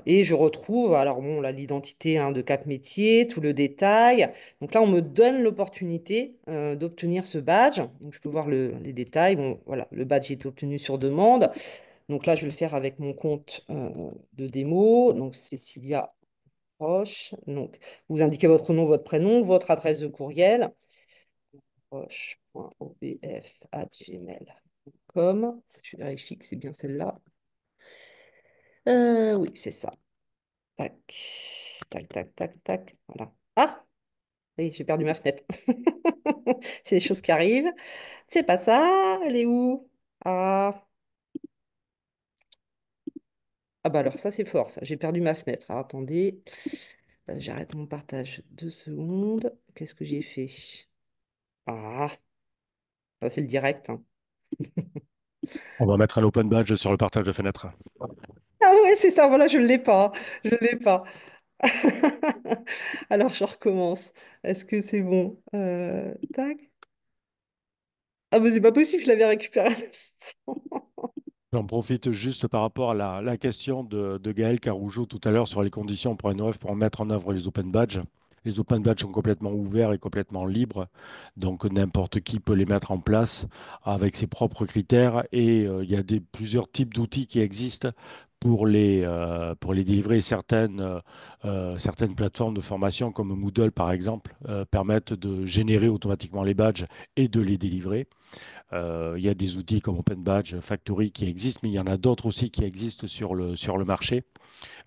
Et je retrouve, alors bon, là, l'identité, hein, de Cap Métier, tout le détail. Donc là, on me donne l'opportunité d'obtenir ce badge. Donc je peux voir les détails. Bon, voilà, le badge est obtenu sur demande. Donc là, je vais le faire avec mon compte de démo. Donc Cécilia Roche. Donc vous indiquez votre nom, votre prénom, votre adresse de courriel. roche.obf@gmail.com. Je vérifie que c'est bien celle-là. Oui, c'est ça. Tac, tac, tac, tac, tac. Voilà. Ah, oui, j'ai perdu ma fenêtre. C'est des choses qui arrivent. C'est pas ça. Elle est où? Ah. Ah bah alors ça c'est fort ça. J'ai perdu ma fenêtre. Alors, attendez. J'arrête mon partage 2 secondes. Qu'est-ce que j'ai fait? Ah, ça, c'est le direct, hein. On va mettre un open badge sur le partage de fenêtre. Ah ouais, c'est ça. Voilà, je ne l'ai pas. Je ne l'ai pas. Alors je recommence. Est-ce que c'est bon? Tac. Ah mais c'est pas possible, je l'avais récupéré à l'instant. J'en profite juste par rapport à la question de Gaël Carougeot tout à l'heure sur les conditions pour NOF pour mettre en œuvre les open badges. Les open badges sont complètement ouverts et complètement libres, donc n'importe qui peut les mettre en place avec ses propres critères et il y a plusieurs types d'outils qui existent pour les délivrer. Certaines plateformes de formation comme Moodle par exemple permettent de générer automatiquement les badges et de les délivrer. Il y a des outils comme Open Badge, Factory qui existent, mais il y en a d'autres aussi qui existent sur le marché.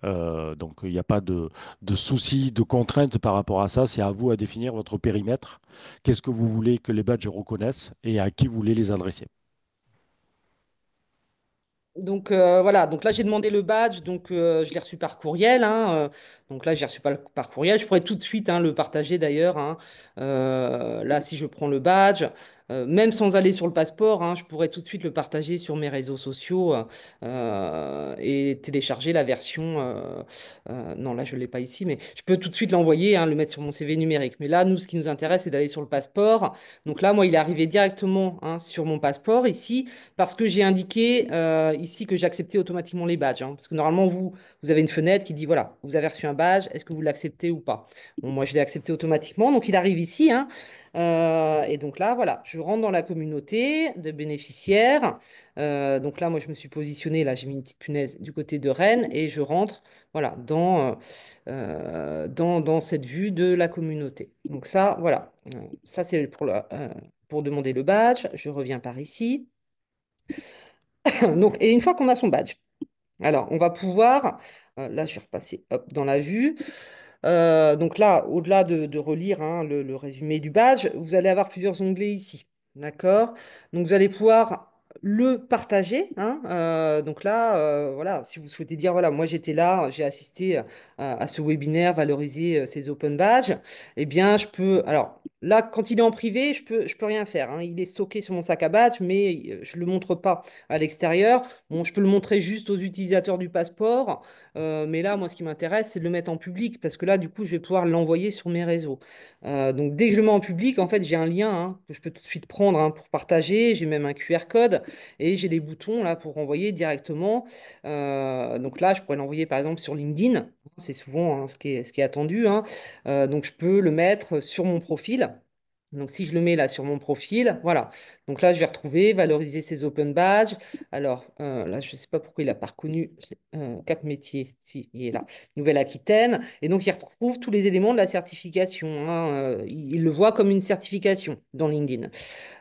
Donc il n'y a pas de souci, de contrainte par rapport à ça. C'est à vous à définir votre périmètre. Qu'est-ce que vous voulez que les badges reconnaissent et à qui vous voulez les adresser. Donc voilà, donc là j'ai demandé le badge, donc je l'ai reçu par courriel, hein, donc là j'ai reçu par courriel, je pourrais tout de suite, hein, le partager d'ailleurs, hein. Là si je prends le badge, même sans aller sur le passeport, hein, je pourrais tout de suite le partager sur mes réseaux sociaux et télécharger la version. Non, là je ne l'ai pas ici, mais je peux tout de suite l'envoyer, hein, le mettre sur mon CV numérique. Mais là, nous, ce qui nous intéresse, c'est d'aller sur le passeport. Donc là, moi, il est arrivé directement, hein, sur mon passeport ici parce que j'ai indiqué ici que j'acceptais automatiquement les badges, hein. Parce que normalement, vous avez une fenêtre qui dit, voilà, vous avez reçu un badge, est-ce que vous l'acceptez ou pas? Bon, moi, je l'ai accepté automatiquement, donc il arrive ici, hein. Et donc là, voilà, je rentre dans la communauté de bénéficiaires. Donc là, moi, je me suis positionnée, là, j'ai mis une petite punaise du côté de Rennes et je rentre, voilà, dans cette vue de la communauté. Donc ça, voilà. Ça, c'est pour demander le badge. Je reviens par ici. Donc, et une fois qu'on a son badge, alors on va pouvoir, là je vais repasser, hop, dans la vue. Donc là, au-delà de relire, hein, le résumé du badge, vous allez avoir plusieurs onglets ici. D'accord? Donc vous allez pouvoir le partager, hein. Donc là, voilà, si vous souhaitez dire, voilà, moi j'étais là, j'ai assisté à ce webinaire, valoriser ces open badges, eh bien je peux. Alors là, quand il est en privé, je peux rien faire, hein. Il est stocké sur mon sac à badge, mais je ne le montre pas à l'extérieur. Bon, je peux le montrer juste aux utilisateurs du passeport. Mais là, moi, ce qui m'intéresse, c'est de le mettre en public parce que là, du coup, je vais pouvoir l'envoyer sur mes réseaux. Donc, dès que je le mets en public, en fait, j'ai un lien, hein, que je peux tout de suite prendre, hein, pour partager. J'ai même un QR code. et j'ai des boutons là pour envoyer directement. Donc là, je pourrais l'envoyer par exemple sur LinkedIn. C'est souvent hein, ce qui est attendu, hein. Donc je peux le mettre sur mon profil. Donc, si je le mets là sur mon profil, voilà. Donc là, je vais retrouver, valoriser ces open badges. Alors, là, je ne sais pas pourquoi il n'a pas reconnu Cap Métier. Si, il est là. Nouvelle-Aquitaine. Et donc, il retrouve tous les éléments de la certification, hein. Il le voit comme une certification dans LinkedIn.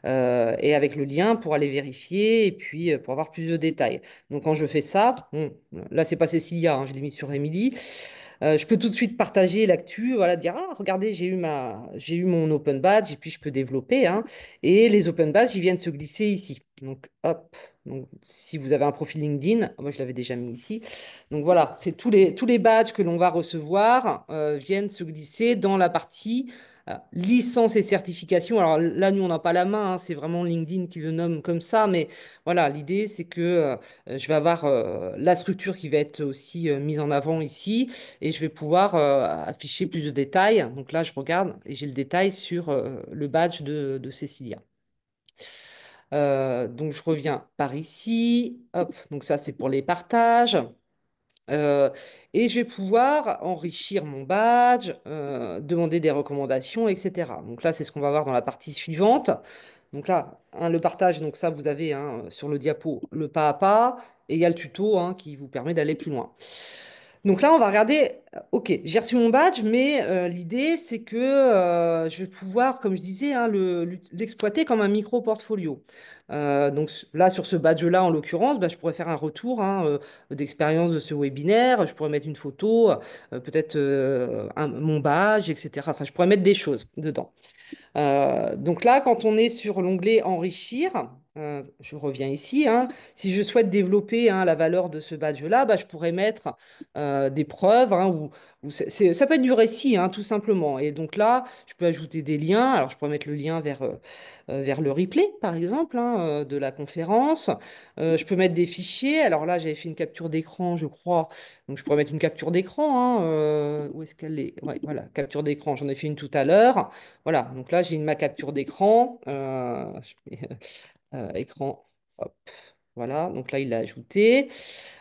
Et avec le lien pour aller vérifier et puis pour avoir plus de détails. Donc, quand je fais ça, bon, là, c'est pas Cécilia, hein, je l'ai mis sur Émilie. Je peux tout de suite partager l'actu, voilà, dire, ah, regardez, j'ai eu mon open badge, et puis je peux développer, hein. Et les open badges, ils viennent se glisser ici. Donc, hop. Donc, si vous avez un profil LinkedIn, moi je l'avais déjà mis ici. Donc voilà, c'est tous les badges que l'on va recevoir viennent se glisser dans la partie licence et certification. Alors là, nous, on n'a pas la main, hein, c'est vraiment LinkedIn qui le nomme comme ça, mais voilà, l'idée, c'est que je vais avoir la structure qui va être aussi mise en avant ici et je vais pouvoir afficher plus de détails. Donc là, je regarde et j'ai le détail sur le badge de Cécilia. Donc je reviens par ici. Hop, donc ça, c'est pour les partages. Euh, et je vais pouvoir enrichir mon badge, demander des recommandations, etc. Donc là, c'est ce qu'on va voir dans la partie suivante. Donc là, hein, le partage, donc ça, vous avez hein, sur le diapo le pas à pas, et il y a le tuto hein, qui vous permet d'aller plus loin. Donc là, on va regarder, ok, j'ai reçu mon badge, mais l'idée, c'est que je vais pouvoir, comme je disais, hein, l'exploiter comme un micro-portfolio. Donc là, sur ce badge-là, en l'occurrence, bah, je pourrais faire un retour hein, d'expérience de ce webinaire, je pourrais mettre une photo, peut-être mon badge, etc. Enfin, je pourrais mettre des choses dedans. Donc là, quand on est sur l'onglet Enrichir, je reviens ici, hein. Si je souhaite développer hein, la valeur de ce badge-là, bah, je pourrais mettre des preuves, hein, ça peut être du récit, hein, tout simplement. Et donc là, je peux ajouter des liens. Alors, je pourrais mettre le lien vers le replay, par exemple, hein, de la conférence. Je peux mettre des fichiers. Alors là, j'avais fait une capture d'écran, je crois. Donc, je pourrais mettre une capture d'écran, hein, où est-ce qu'elle est? Ouais, voilà, capture d'écran. J'en ai fait une tout à l'heure. Voilà, donc là, j'ai ma capture d'écran. Écran, hop, voilà, donc là, il l'a ajouté.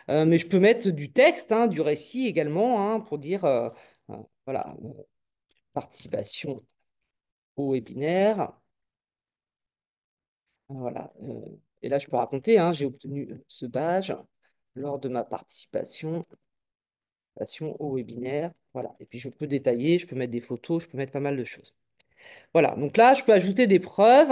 Mais je peux mettre du texte, hein, du récit également, hein, pour dire, euh, voilà, participation au webinaire. Voilà. Et là, je peux raconter, hein, j'ai obtenu ce badge lors de ma participation au webinaire. Voilà. Et puis, je peux détailler, je peux mettre des photos, je peux mettre pas mal de choses. Voilà, donc là, je peux ajouter des preuves.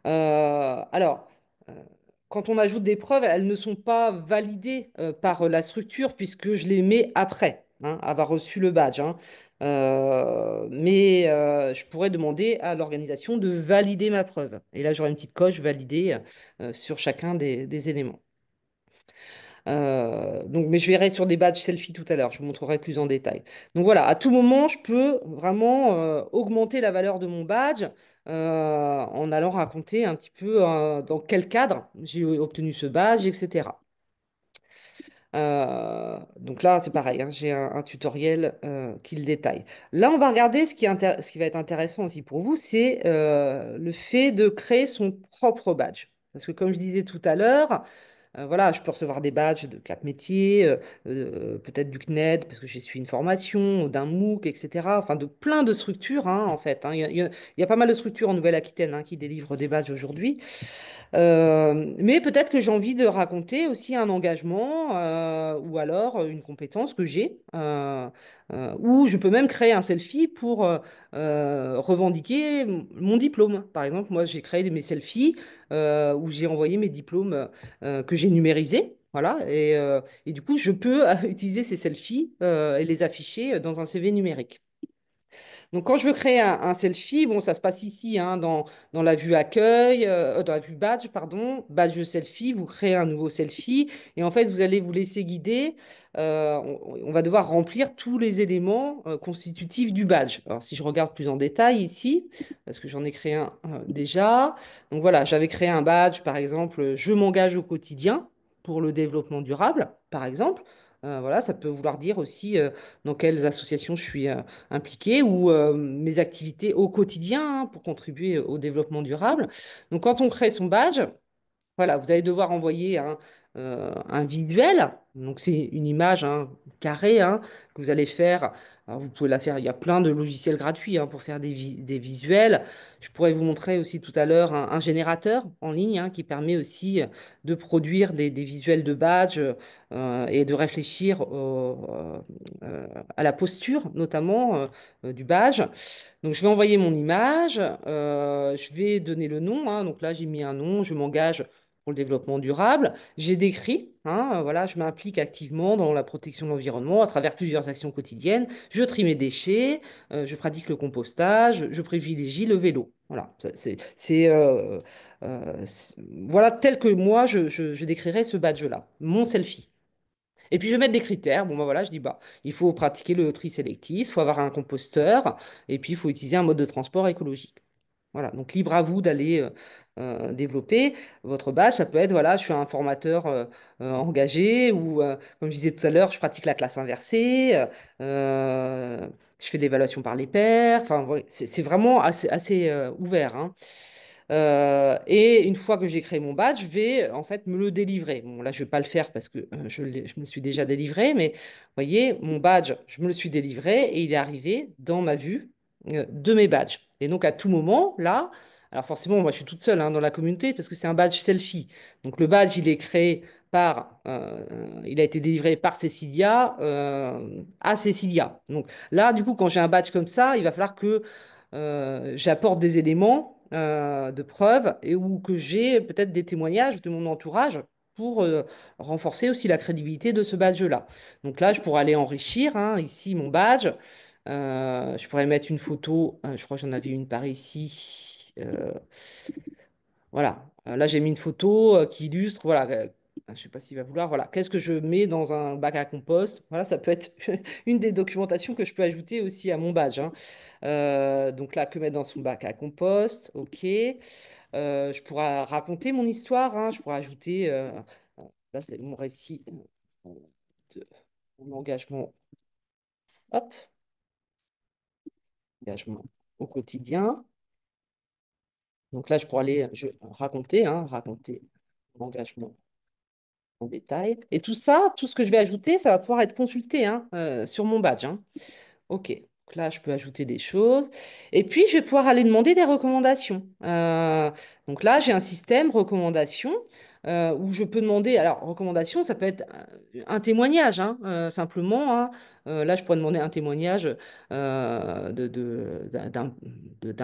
Alors, euh, quand on ajoute des preuves, elles ne sont pas validées par la structure puisque je les mets après hein, avoir reçu le badge, hein. Mais je pourrais demander à l'organisation de valider ma preuve. Et là, j'aurai une petite coche validée sur chacun des éléments. Donc, mais je verrai sur des badges selfie tout à l'heure, je vous montrerai plus en détail. Donc voilà, à tout moment, je peux vraiment augmenter la valeur de mon badge en allant raconter un petit peu dans quel cadre j'ai obtenu ce badge, etc. Donc là, c'est pareil, hein, j'ai un tutoriel qui le détaille. Là, on va regarder ce qui va être intéressant aussi pour vous, c'est le fait de créer son propre badge. Parce que comme je disais tout à l'heure, voilà, je peux recevoir des badges de Cap Métier, peut-être du CNED, parce que j'ai suivi une formation, d'un MOOC, etc. Enfin, de plein de structures, hein, en fait, hein. Il y a pas mal de structures en Nouvelle-Aquitaine hein, qui délivrent des badges aujourd'hui. Mais peut-être que j'ai envie de raconter aussi un engagement ou alors une compétence que j'ai, ou je peux même créer un selfie pour revendiquer mon diplôme. Par exemple, moi, j'ai créé mes selfies où j'ai envoyé mes diplômes que j'ai numérisés. Voilà, et du coup, je peux utiliser ces selfies et les afficher dans un CV numérique. Donc, quand je veux créer un selfie, bon, ça se passe ici, hein, dans la vue accueil, dans la vue badge, pardon, badge selfie, vous créez un nouveau selfie et en fait, vous allez vous laisser guider. On va devoir remplir tous les éléments constitutifs du badge. Alors, si je regarde plus en détail ici, parce que j'en ai créé un déjà. Donc voilà, j'avais créé un badge, par exemple, je m'engage au quotidien pour le développement durable, par exemple. Voilà, ça peut vouloir dire aussi dans quelles associations je suis impliqué ou mes activités au quotidien hein, pour contribuer au développement durable. Donc, quand on crée son badge, Voilà, vous allez devoir envoyer un visuel. Donc, c'est une image carrée que vous allez faire. Alors, vous pouvez la faire. Il y a plein de logiciels gratuits pour faire des visuels. Je pourrais vous montrer aussi tout à l'heure un générateur en ligne qui permet aussi de produire des visuels de badge et de réfléchir à la posture, notamment du badge. Donc, je vais envoyer mon image, je vais donner le nom. Donc là, j'ai mis un nom, je m'engage pour le développement durable. J'ai décrit, voilà, je m'implique activement dans la protection de l'environnement à travers plusieurs actions quotidiennes. Je trie mes déchets, je pratique le compostage, je privilégie le vélo. Voilà, voilà tel que moi, je décrirais ce badge-là, mon selfie. Et puis je vais mettre des critères. Bon, ben voilà, je dis, bah, il faut pratiquer le tri sélectif, il faut avoir un composteur, et puis il faut utiliser un mode de transport écologique. Voilà, donc libre à vous d'aller développer votre badge. Ça peut être, voilà, je suis un formateur engagé ou, comme je disais tout à l'heure, je pratique la classe inversée, je fais de l'évaluation par les pairs. Enfin, voilà, c'est vraiment assez ouvert, hein. Et une fois que j'ai créé mon badge, je vais en fait me le délivrer. Bon, là, je ne vais pas le faire parce que je me le suis déjà délivré, mais vous voyez, mon badge, je me le suis délivré et il est arrivé dans ma vue de mes badges. Et donc, à tout moment, là, alors forcément, moi, je suis toute seule dans la communauté parce que c'est un badge selfie. Donc, le badge, il est créé il a été délivré par Cécilia à Cécilia. Donc là, du coup, quand j'ai un badge comme ça, il va falloir que j'apporte des éléments de preuve et ou que j'ai peut-être des témoignages de mon entourage pour renforcer aussi la crédibilité de ce badge-là. Donc là, je pourrais aller enrichir ici mon badge. Je pourrais mettre une photo, je crois que j'en avais une par ici. Voilà. Là, j'ai mis une photo qui illustre, voilà, je ne sais pas s'il va vouloir, voilà, qu'est-ce que je mets dans un bac à compost? Voilà, ça peut être une des documentations que je peux ajouter aussi à mon badge, hein. Donc là, que mettre dans son bac à compost? Ok. Je pourrais raconter mon histoire, hein. Je pourrais ajouter, là, c'est mon récit de mon engagement, hop, engagement au quotidien. Donc là, je pourrais aller raconter mon engagement en détail. Et tout ça, tout ce que je vais ajouter, ça va pouvoir être consulté sur mon badge, hein. Ok, donc là, je peux ajouter des choses. Et puis, je vais pouvoir aller demander des recommandations. Donc là, j'ai un système recommandation où je peux demander. Alors, recommandation, ça peut être un témoignage, simplement, hein. Là, je pourrais demander un témoignage d'un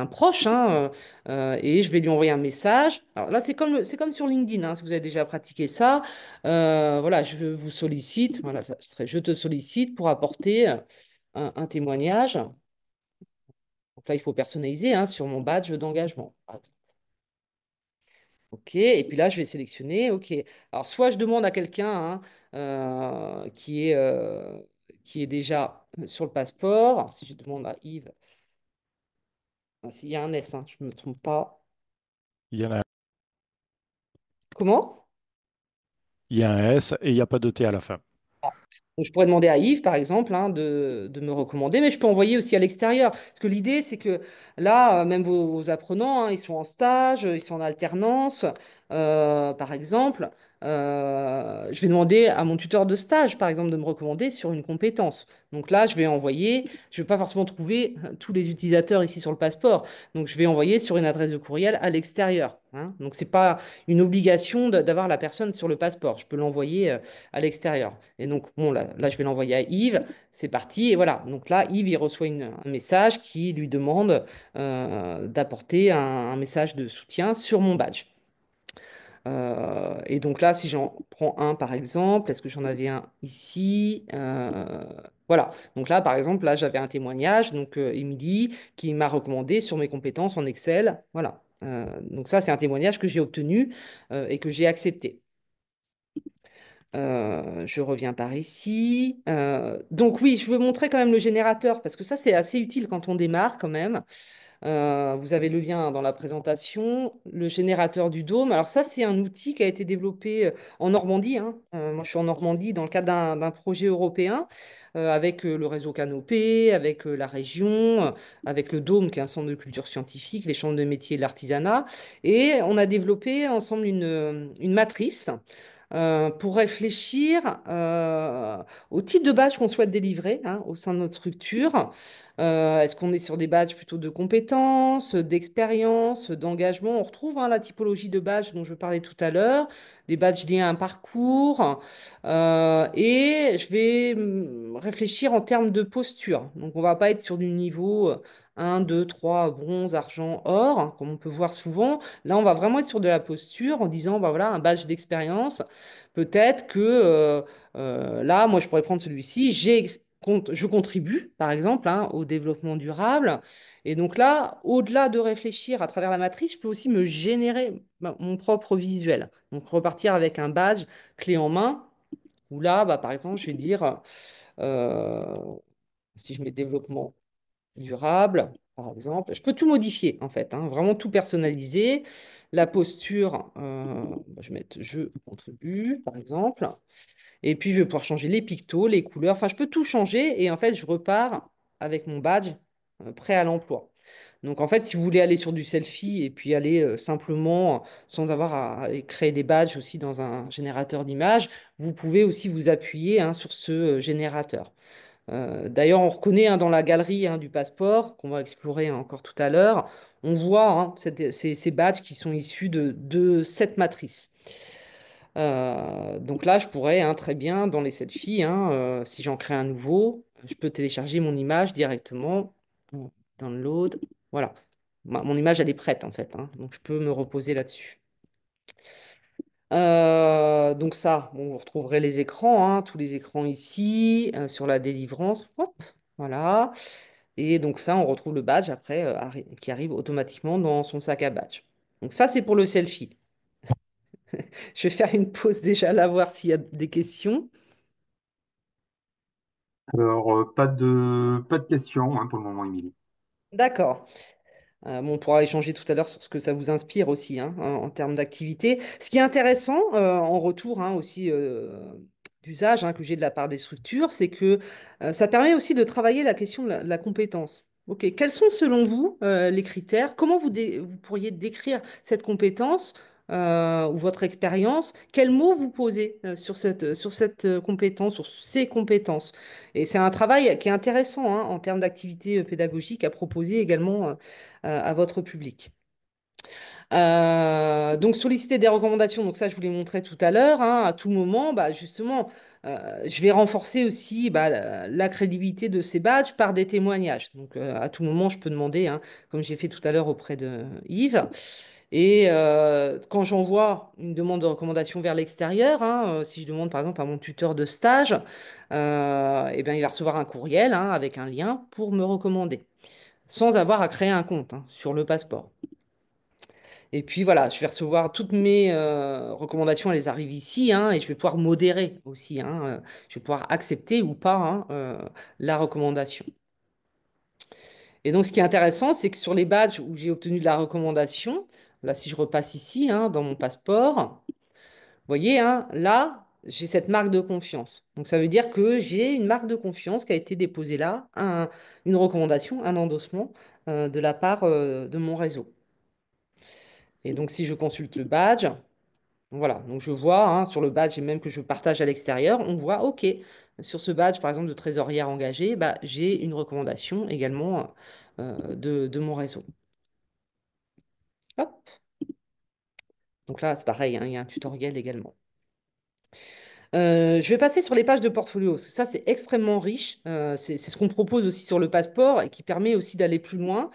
proche, et je vais lui envoyer un message. Alors là, c'est comme sur LinkedIn, si vous avez déjà pratiqué ça. Voilà, je vous sollicite. Voilà, ça serait je te sollicite pour apporter un témoignage. Donc là, il faut personnaliser sur mon badge d'engagement, par exemple. OK. Et puis là, je vais sélectionner. OK. Alors, soit je demande à quelqu'un qui est déjà sur le passeport. Si je demande à Yves, s'il y a un S, je ne me trompe pas. Il y en a, Comment? il y a un S et il n'y a pas de T à la fin. Donc, je pourrais demander à Yves, par exemple, de me recommander, mais je peux envoyer aussi à l'extérieur. Parce que l'idée, c'est que là, même vos apprenants, ils sont en stage, ils sont en alternance, par exemple. Je vais demander à mon tuteur de stage, par exemple, de me recommander sur une compétence. Donc là, je vais envoyer, je ne vais pas forcément trouver tous les utilisateurs ici sur le passeport. Donc, je vais envoyer sur une adresse de courriel à l'extérieur, hein. Donc, ce n'est pas une obligation d'avoir la personne sur le passeport. Je peux l'envoyer à l'extérieur. Et donc, bon, là, je vais l'envoyer à Yves. C'est parti. Et voilà. Donc là, Yves, il reçoit un message qui lui demande d'apporter un message de soutien sur mon badge. Et donc là, si j'en prends un, par exemple, est-ce que j'en avais un ici? Voilà. Donc là, par exemple, là, j'avais un témoignage, donc Émilie, qui m'a recommandé sur mes compétences en Excel. Voilà. Donc ça, c'est un témoignage que j'ai obtenu et que j'ai accepté. Je reviens par ici. Donc oui, je veux montrer quand même le générateur parce que ça, c'est assez utile quand on démarre quand même. Vous avez le lien dans la présentation, le générateur du dôme. Alors ça, c'est un outil qui a été développé en Normandie, hein. Moi, je suis en Normandie dans le cadre d'un projet européen avec le réseau Canopé, avec la région, avec le Dôme, qui est un centre de culture scientifique, les chambres de métiers et de l'artisanat. Et on a développé ensemble une matrice pour réfléchir au type de badge qu'on souhaite délivrer, hein, au sein de notre structure. Est-ce qu'on est sur des badges plutôt de compétences, d'expérience, d'engagement? On retrouve, hein, la typologie de badges dont je parlais tout à l'heure, des badges liés à un parcours. Et je vais réfléchir en termes de posture. Donc, on ne va pas être sur du niveau 1, 2, 3, bronze, argent, or, hein, comme on peut voir souvent. Là, on va vraiment être sur de la posture en disant, bah voilà, un badge d'expérience. Peut-être que là, moi, je pourrais prendre celui-ci. Je contribue, par exemple, hein, au développement durable. Et donc là, au-delà de réfléchir à travers la matrice, je peux aussi me générer mon propre visuel. Donc repartir avec un badge clé en main, où là, bah, par exemple, je vais dire, euh, si je mets développement durable, par exemple, je peux tout modifier, en fait, hein, vraiment tout personnaliser. La posture, je vais mettre je contribue, par exemple. Et puis, je vais pouvoir changer les pictos, les couleurs. Enfin, je peux tout changer. Et en fait, je repars avec mon badge prêt à l'emploi. Donc, en fait, si vous voulez aller sur du selfie et puis aller simplement, sans avoir à aller créer des badges aussi dans un générateur d'images, vous pouvez aussi vous appuyer, hein, sur ce générateur. D'ailleurs, on reconnaît, hein, dans la galerie, hein, du passeport, qu'on va explorer encore tout à l'heure, on voit, hein, ces badges qui sont issus de cette matrice. Donc là, je pourrais, hein, très bien, dans les selfies, hein, si j'en crée un nouveau, je peux télécharger mon image directement, download, voilà. Mon image, elle est prête, en fait, hein, donc je peux me reposer là-dessus. Donc ça, bon, vous retrouverez les écrans, hein, tous les écrans ici, sur la délivrance. Hop, voilà. Et donc ça, on retrouve le badge après, qui arrive automatiquement dans son sac à badge. Donc ça, c'est pour le selfie. Je vais faire une pause déjà là, voir s'il y a des questions. Alors, pas de questions, hein, pour le moment, Émilie. D'accord. Bon, on pourra échanger tout à l'heure sur ce que ça vous inspire aussi, hein, en termes d'activité. Ce qui est intéressant, en retour, hein, aussi, d'usage, hein, que j'ai de la part des structures, c'est que ça permet aussi de travailler la question de la compétence. OK, quels sont selon vous les critères? Comment vous pourriez décrire cette compétence ou votre expérience? Quels mots vous posez sur cette compétence, sur ces compétences? Et c'est un travail qui est intéressant, hein, en termes d'activité pédagogique à proposer également à votre public. Donc solliciter des recommandations, donc ça je vous l'ai montré tout à l'heure, hein, à tout moment, bah, justement, je vais renforcer aussi, bah, la crédibilité de ces badges par des témoignages. Donc à tout moment, je peux demander, hein, comme j'ai fait tout à l'heure auprès de Yves. Et quand j'envoie une demande de recommandation vers l'extérieur, hein, si je demande par exemple à mon tuteur de stage, eh bien, il va recevoir un courriel, hein, avec un lien pour me recommander, sans avoir à créer un compte, hein, sur le passeport. Et puis voilà, je vais recevoir toutes mes recommandations, elles arrivent ici, hein, et je vais pouvoir modérer aussi, hein, je vais pouvoir accepter ou pas, hein, la recommandation. Et donc, ce qui est intéressant, c'est que sur les badges où j'ai obtenu de la recommandation, là, si je repasse ici, hein, dans mon passeport, vous voyez, hein, là, j'ai cette marque de confiance. Donc, ça veut dire que j'ai une marque de confiance qui a été déposée là, une recommandation, un endossement de la part de mon réseau. Et donc, si je consulte le badge, voilà, donc je vois, hein, sur le badge et même que je partage à l'extérieur, on voit, OK, sur ce badge, par exemple, de trésorière engagée, bah, j'ai une recommandation également de mon réseau. Hop. Donc là, c'est pareil, hein, il y a un tutoriel également. Je vais passer sur les pages de portfolio, parce que ça, c'est extrêmement riche. C'est ce qu'on propose aussi sur le passeport et qui permet aussi d'aller plus loin.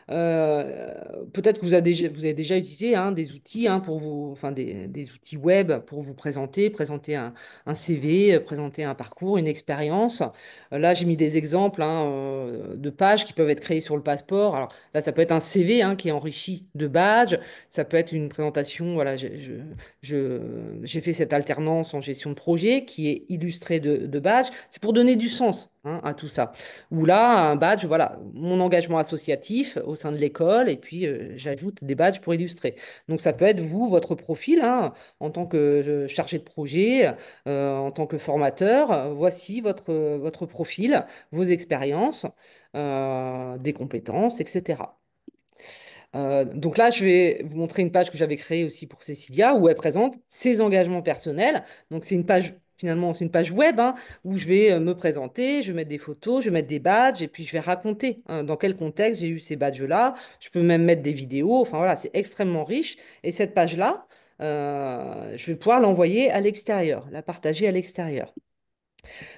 Peut-être que vous avez déjà utilisé, hein, des outils, hein, pour vous, enfin des outils web pour vous présenter un CV, présenter un parcours, une expérience. Là, j'ai mis des exemples, hein, de pages qui peuvent être créées sur le passeport. Alors là, ça peut être un CV, hein, qui est enrichi de badges. Ça peut être une présentation. Voilà, j'ai fait cette alternance en gestion de projet qui est illustrée de badges. C'est pour donner du sens hein, à tout ça. Ou là, un badge, voilà, mon engagement associatif au sein de l'école, et puis j'ajoute des badges pour illustrer. Donc ça peut être vous, votre profil, hein, en tant que chargé de projet, en tant que formateur. Voici votre profil, vos expériences, des compétences, etc. Donc là, je vais vous montrer une page que j'avais créée aussi pour Cécilia, où elle présente ses engagements personnels. Donc c'est une page, finalement, c'est une page web, hein, où je vais me présenter, je vais mettre des photos, je vais mettre des badges, et puis je vais raconter, hein, dans quel contexte j'ai eu ces badges-là. Je peux même mettre des vidéos. Enfin voilà, c'est extrêmement riche. Et cette page-là, je vais pouvoir l'envoyer à l'extérieur, la partager à l'extérieur.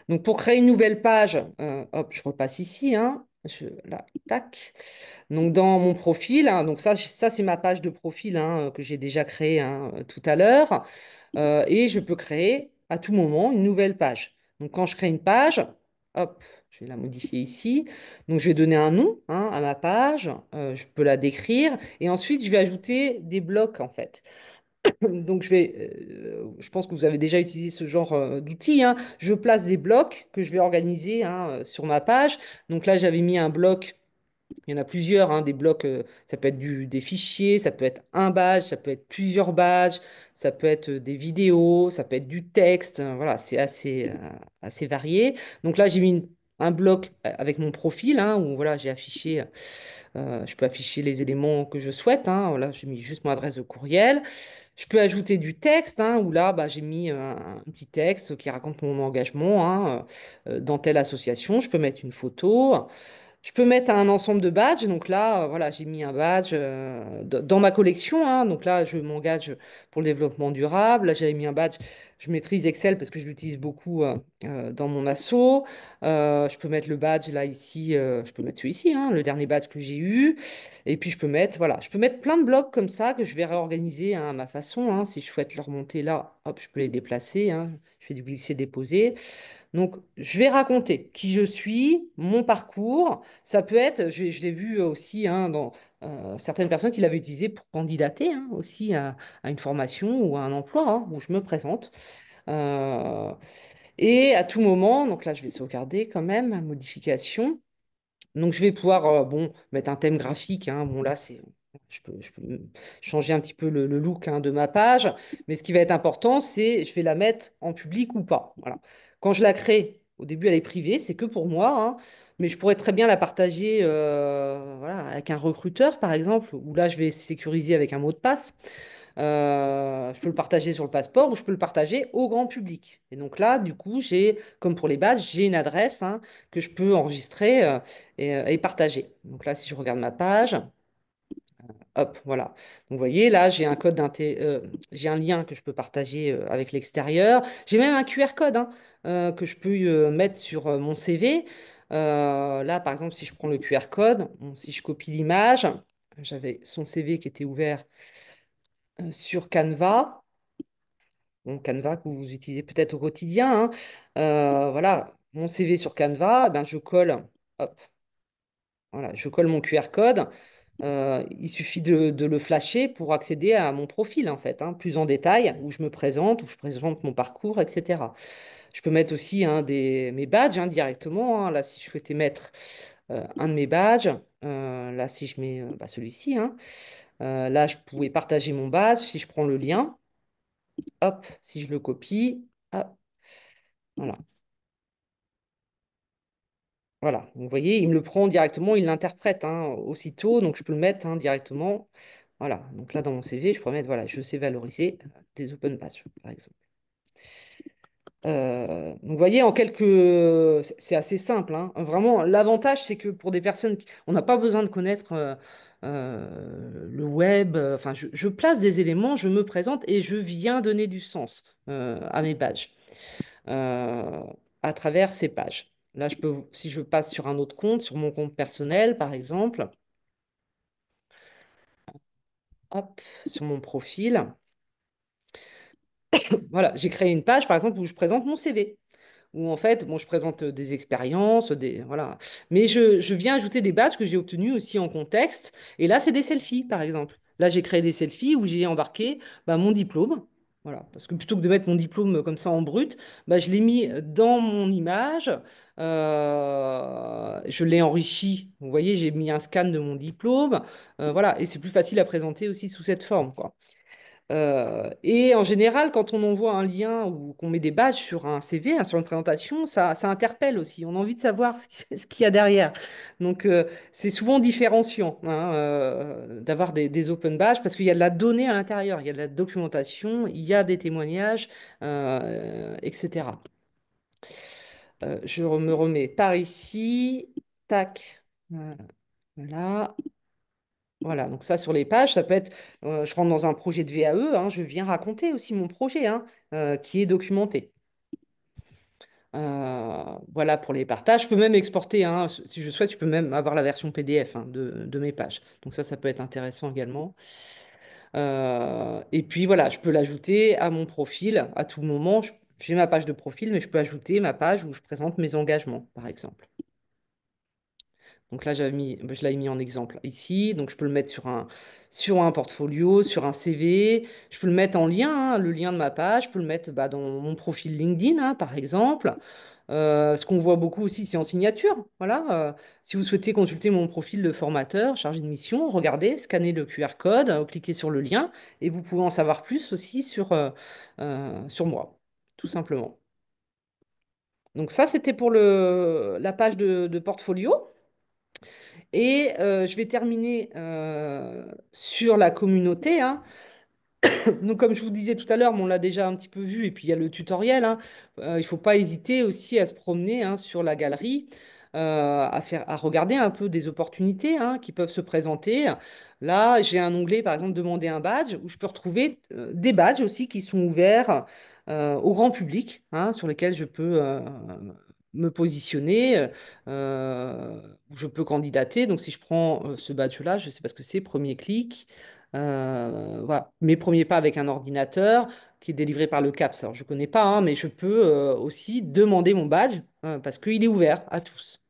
Donc, pour créer une nouvelle page, hop, je repasse ici, hein, là, tac. Donc, dans mon profil, hein, donc ça c'est ma page de profil, hein, que j'ai déjà créée, hein, tout à l'heure. Et je peux créer à tout moment une nouvelle page. Donc, quand je crée une page, hop, je vais la modifier ici. Donc, je vais donner un nom, hein, à ma page. Je peux la décrire. Et ensuite, je vais ajouter des blocs, en fait. Donc, je pense que vous avez déjà utilisé ce genre d'outil, hein. Je place des blocs que je vais organiser, hein, sur ma page. Donc là, j'avais mis un bloc, il y en a plusieurs, hein, des blocs, ça peut être des fichiers, ça peut être un badge, ça peut être plusieurs badges, ça peut être des vidéos, ça peut être du texte, hein. Voilà, c'est assez varié. Donc là, j'ai mis un bloc avec mon profil, hein, où voilà, j'ai affiché, je peux afficher les éléments que je souhaite, hein. Voilà, j'ai mis juste mon adresse de courriel. Je peux ajouter du texte, hein, où là, bah, j'ai mis un petit texte qui raconte mon engagement, hein, dans telle association. Je peux mettre une photo. Je peux mettre un ensemble de badges. Donc là, voilà, j'ai mis un badge dans ma collection, hein. Donc là, je m'engage pour le développement durable. Là, j'avais mis un badge. Je maîtrise Excel parce que je l'utilise beaucoup dans mon asso. Je peux mettre le badge là, ici. Je peux mettre celui-ci, hein, le dernier badge que j'ai eu. Et puis, je peux mettre, voilà, je peux mettre plein de blocs comme ça que je vais réorganiser, hein, à ma façon, hein. Si je souhaite le remonter là, hop, je peux les déplacer, hein. Je fais du glisser-déposer. Donc, je vais raconter qui je suis, mon parcours. Ça peut être, je l'ai vu aussi, hein, dans certaines personnes qui l'avaient utilisé pour candidater, hein, aussi à une formation ou à un emploi, hein, où je me présente. Euh, et à tout moment, donc là, je vais sauvegarder quand même, modification. Donc, je vais pouvoir, bon, mettre un thème graphique, hein. Bon, là, je peux changer un petit peu le look, hein, de ma page. Mais ce qui va être important, c'est je vais la mettre en public ou pas. Voilà. Quand je la crée, au début, elle est privée, c'est que pour moi, hein. Mais je pourrais très bien la partager, voilà, avec un recruteur, par exemple, où là, je vais sécuriser avec un mot de passe. Je peux le partager sur le passeport ou je peux le partager au grand public. Et donc là, du coup, comme pour les badges, j'ai une adresse, hein, que je peux enregistrer et partager. Donc là, si je regarde ma page, hop, voilà. Donc, vous voyez, là, j'ai un lien que je peux partager avec l'extérieur. J'ai même un QR code, hein, que je peux mettre sur mon CV. Là, par exemple, si je prends le QR code, bon, si je copie l'image, j'avais son CV qui était ouvert sur Canva. Bon, Canva que vous utilisez peut-être au quotidien, hein. Voilà, mon CV sur Canva, ben, hop, voilà, je colle mon QR code. Il suffit de le flasher pour accéder à mon profil, en fait, hein, plus en détail, où je me présente, où je présente mon parcours, etc. Je peux mettre aussi, hein, mes badges, hein, directement, hein. Là, si je souhaitais mettre un de mes badges, là, si je mets bah, celui-ci, hein, là, je pouvais partager mon badge. Si je prends le lien, hop, si je le copie, hop, voilà. Voilà, donc, vous voyez, il me le prend directement, il l'interprète, hein, aussitôt, donc je peux le mettre, hein, directement. Voilà, donc là dans mon CV, je pourrais mettre, voilà, je sais valoriser des open badges, par exemple. Donc vous voyez, c'est assez simple, hein. Vraiment, l'avantage, c'est que pour des personnes, on n'a pas besoin de connaître le web. Enfin, je place des éléments, je me présente et je viens donner du sens à mes badges euh, à travers ces pages. Là, si je passe sur un autre compte, sur mon compte personnel, par exemple, hop, sur mon profil, voilà, j'ai créé une page, par exemple, où je présente mon CV, où en fait, bon, je présente des expériences, voilà. Mais je viens ajouter des badges que j'ai obtenus aussi en contexte. Et là, c'est des selfies, par exemple. Là, j'ai créé des selfies où j'ai embarqué, bah, mon diplôme. Voilà, parce que plutôt que de mettre mon diplôme comme ça en brut, bah, je l'ai mis dans mon image, je l'ai enrichi. Vous voyez, j'ai mis un scan de mon diplôme, voilà, et c'est plus facile à présenter aussi sous cette forme, quoi. Et en général, quand on envoie un lien ou qu'on met des badges sur un CV, hein, sur une présentation, ça interpelle aussi. On a envie de savoir ce qu'il y a derrière. Donc, c'est souvent différenciant, hein, d'avoir des open badges parce qu'il y a de la donnée à l'intérieur, il y a de la documentation, il y a des témoignages, etc. Me remets par ici. Tac. Voilà. Voilà, donc ça sur les pages, ça peut être, je rentre dans un projet de VAE, hein, je viens raconter aussi mon projet, hein, qui est documenté. Voilà pour les partages. Je peux même exporter, hein, si je souhaite, je peux même avoir la version PDF, hein, de mes pages. Donc ça peut être intéressant également. Et puis voilà, je peux l'ajouter à mon profil à tout moment. J'ai ma page de profil, mais je peux ajouter ma page où je présente mes engagements, par exemple. Donc là, je l'avais mis en exemple ici. Donc je peux le mettre sur un portfolio, sur un CV. Je peux le mettre en lien, hein, le lien de ma page. Je peux le mettre bah, dans mon profil LinkedIn, hein, par exemple. Ce qu'on voit beaucoup aussi, c'est en signature. Voilà. Si vous souhaitez consulter mon profil de formateur, chargé de mission, regardez, scannez le QR code, cliquez sur le lien et vous pouvez en savoir plus aussi sur moi, tout simplement. Donc ça, c'était pour la page de portfolio. Et je vais terminer sur la communauté, hein. Donc, comme je vous disais tout à l'heure, mais on l'a déjà un petit peu vu, et puis il y a le tutoriel, hein. Il ne faut pas hésiter aussi à se promener, hein, sur la galerie, à regarder un peu des opportunités, hein, qui peuvent se présenter. Là, j'ai un onglet, par exemple, demander un badge, où je peux retrouver des badges aussi qui sont ouverts au grand public, hein, sur lesquels je peux me positionner, où je peux candidater. Donc, si je prends ce badge-là, je ne sais pas ce que c'est, premier clic. Voilà, mes premiers pas avec un ordinateur qui est délivré par le CAPS. Alors, je ne connais pas, hein, mais je peux aussi demander mon badge parce qu'il est ouvert à tous.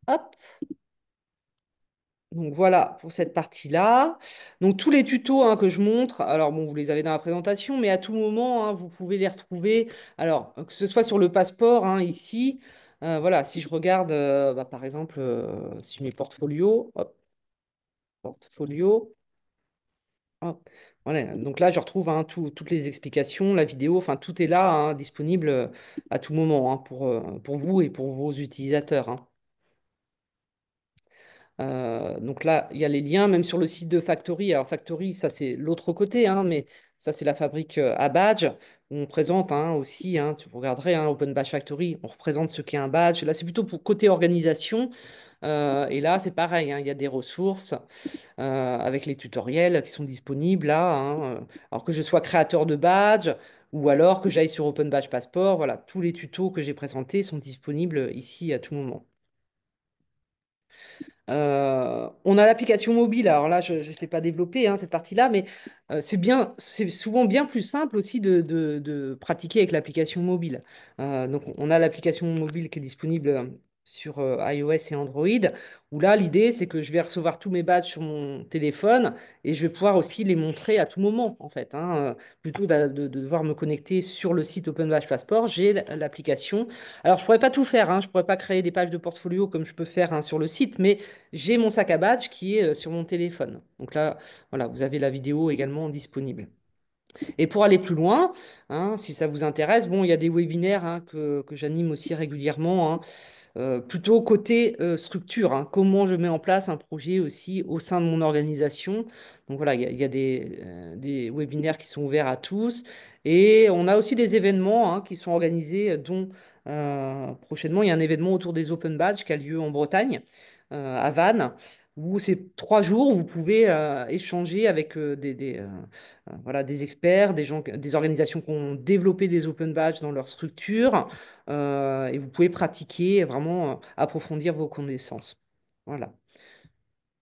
Hop. Donc voilà pour cette partie-là. Donc tous les tutos, hein, que je montre, alors bon, vous les avez dans la présentation, mais à tout moment, hein, vous pouvez les retrouver. Alors que ce soit sur le passeport, hein, ici, voilà, si je regarde, bah, par exemple, si je mets portfolio, hop, portfolio. Hop. Voilà. Donc là, je retrouve, hein, toutes les explications, la vidéo, enfin tout est là, hein, disponible à tout moment, hein, pour vous et pour vos utilisateurs, hein. Donc là, il y a les liens, même sur le site de Factory. Alors Factory, ça c'est l'autre côté, hein, mais ça c'est la fabrique à badge, où on présente, hein, aussi, hein, vous regarderez, hein, Open Badge Factory, on représente ce qu'est un badge. Là, c'est plutôt pour côté organisation. Et là, c'est pareil, hein, il y a des ressources avec les tutoriels qui sont disponibles là, hein, alors que je sois créateur de badge ou alors que j'aille sur Open Badge Passport, voilà, tous les tutos que j'ai présentés sont disponibles ici à tout moment. On a l'application mobile. Alors là, je ne l'ai pas développé, hein, cette partie-là, mais c'est souvent bien plus simple aussi de pratiquer avec l'application mobile. Donc, on a l'application mobile qui est disponible sur iOS et Android, où là, l'idée, c'est que je vais recevoir tous mes badges sur mon téléphone et je vais pouvoir aussi les montrer à tout moment, en fait, hein. Plutôt de devoir me connecter sur le site Open Badge Passport, j'ai l'application. Alors, je pourrais pas tout faire, hein. Je pourrais pas créer des pages de portfolio comme je peux faire, hein, sur le site, mais j'ai mon sac à badge qui est sur mon téléphone. Donc là, voilà, vous avez la vidéo également disponible. Et pour aller plus loin, hein, si ça vous intéresse, bon, il y a des webinaires, hein, que j'anime aussi régulièrement, hein, plutôt côté structure, hein, comment je mets en place un projet aussi au sein de mon organisation. Donc voilà, il y a des webinaires qui sont ouverts à tous. Et on a aussi des événements, hein, qui sont organisés, dont prochainement, il y a un événement autour des Open Badge qui a lieu en Bretagne, à Vannes, où c'est 3 jours où vous pouvez échanger avec voilà, des experts, des gens, des organisations qui ont développé des Open Badge dans leur structure, et vous pouvez pratiquer, vraiment approfondir vos connaissances. Voilà.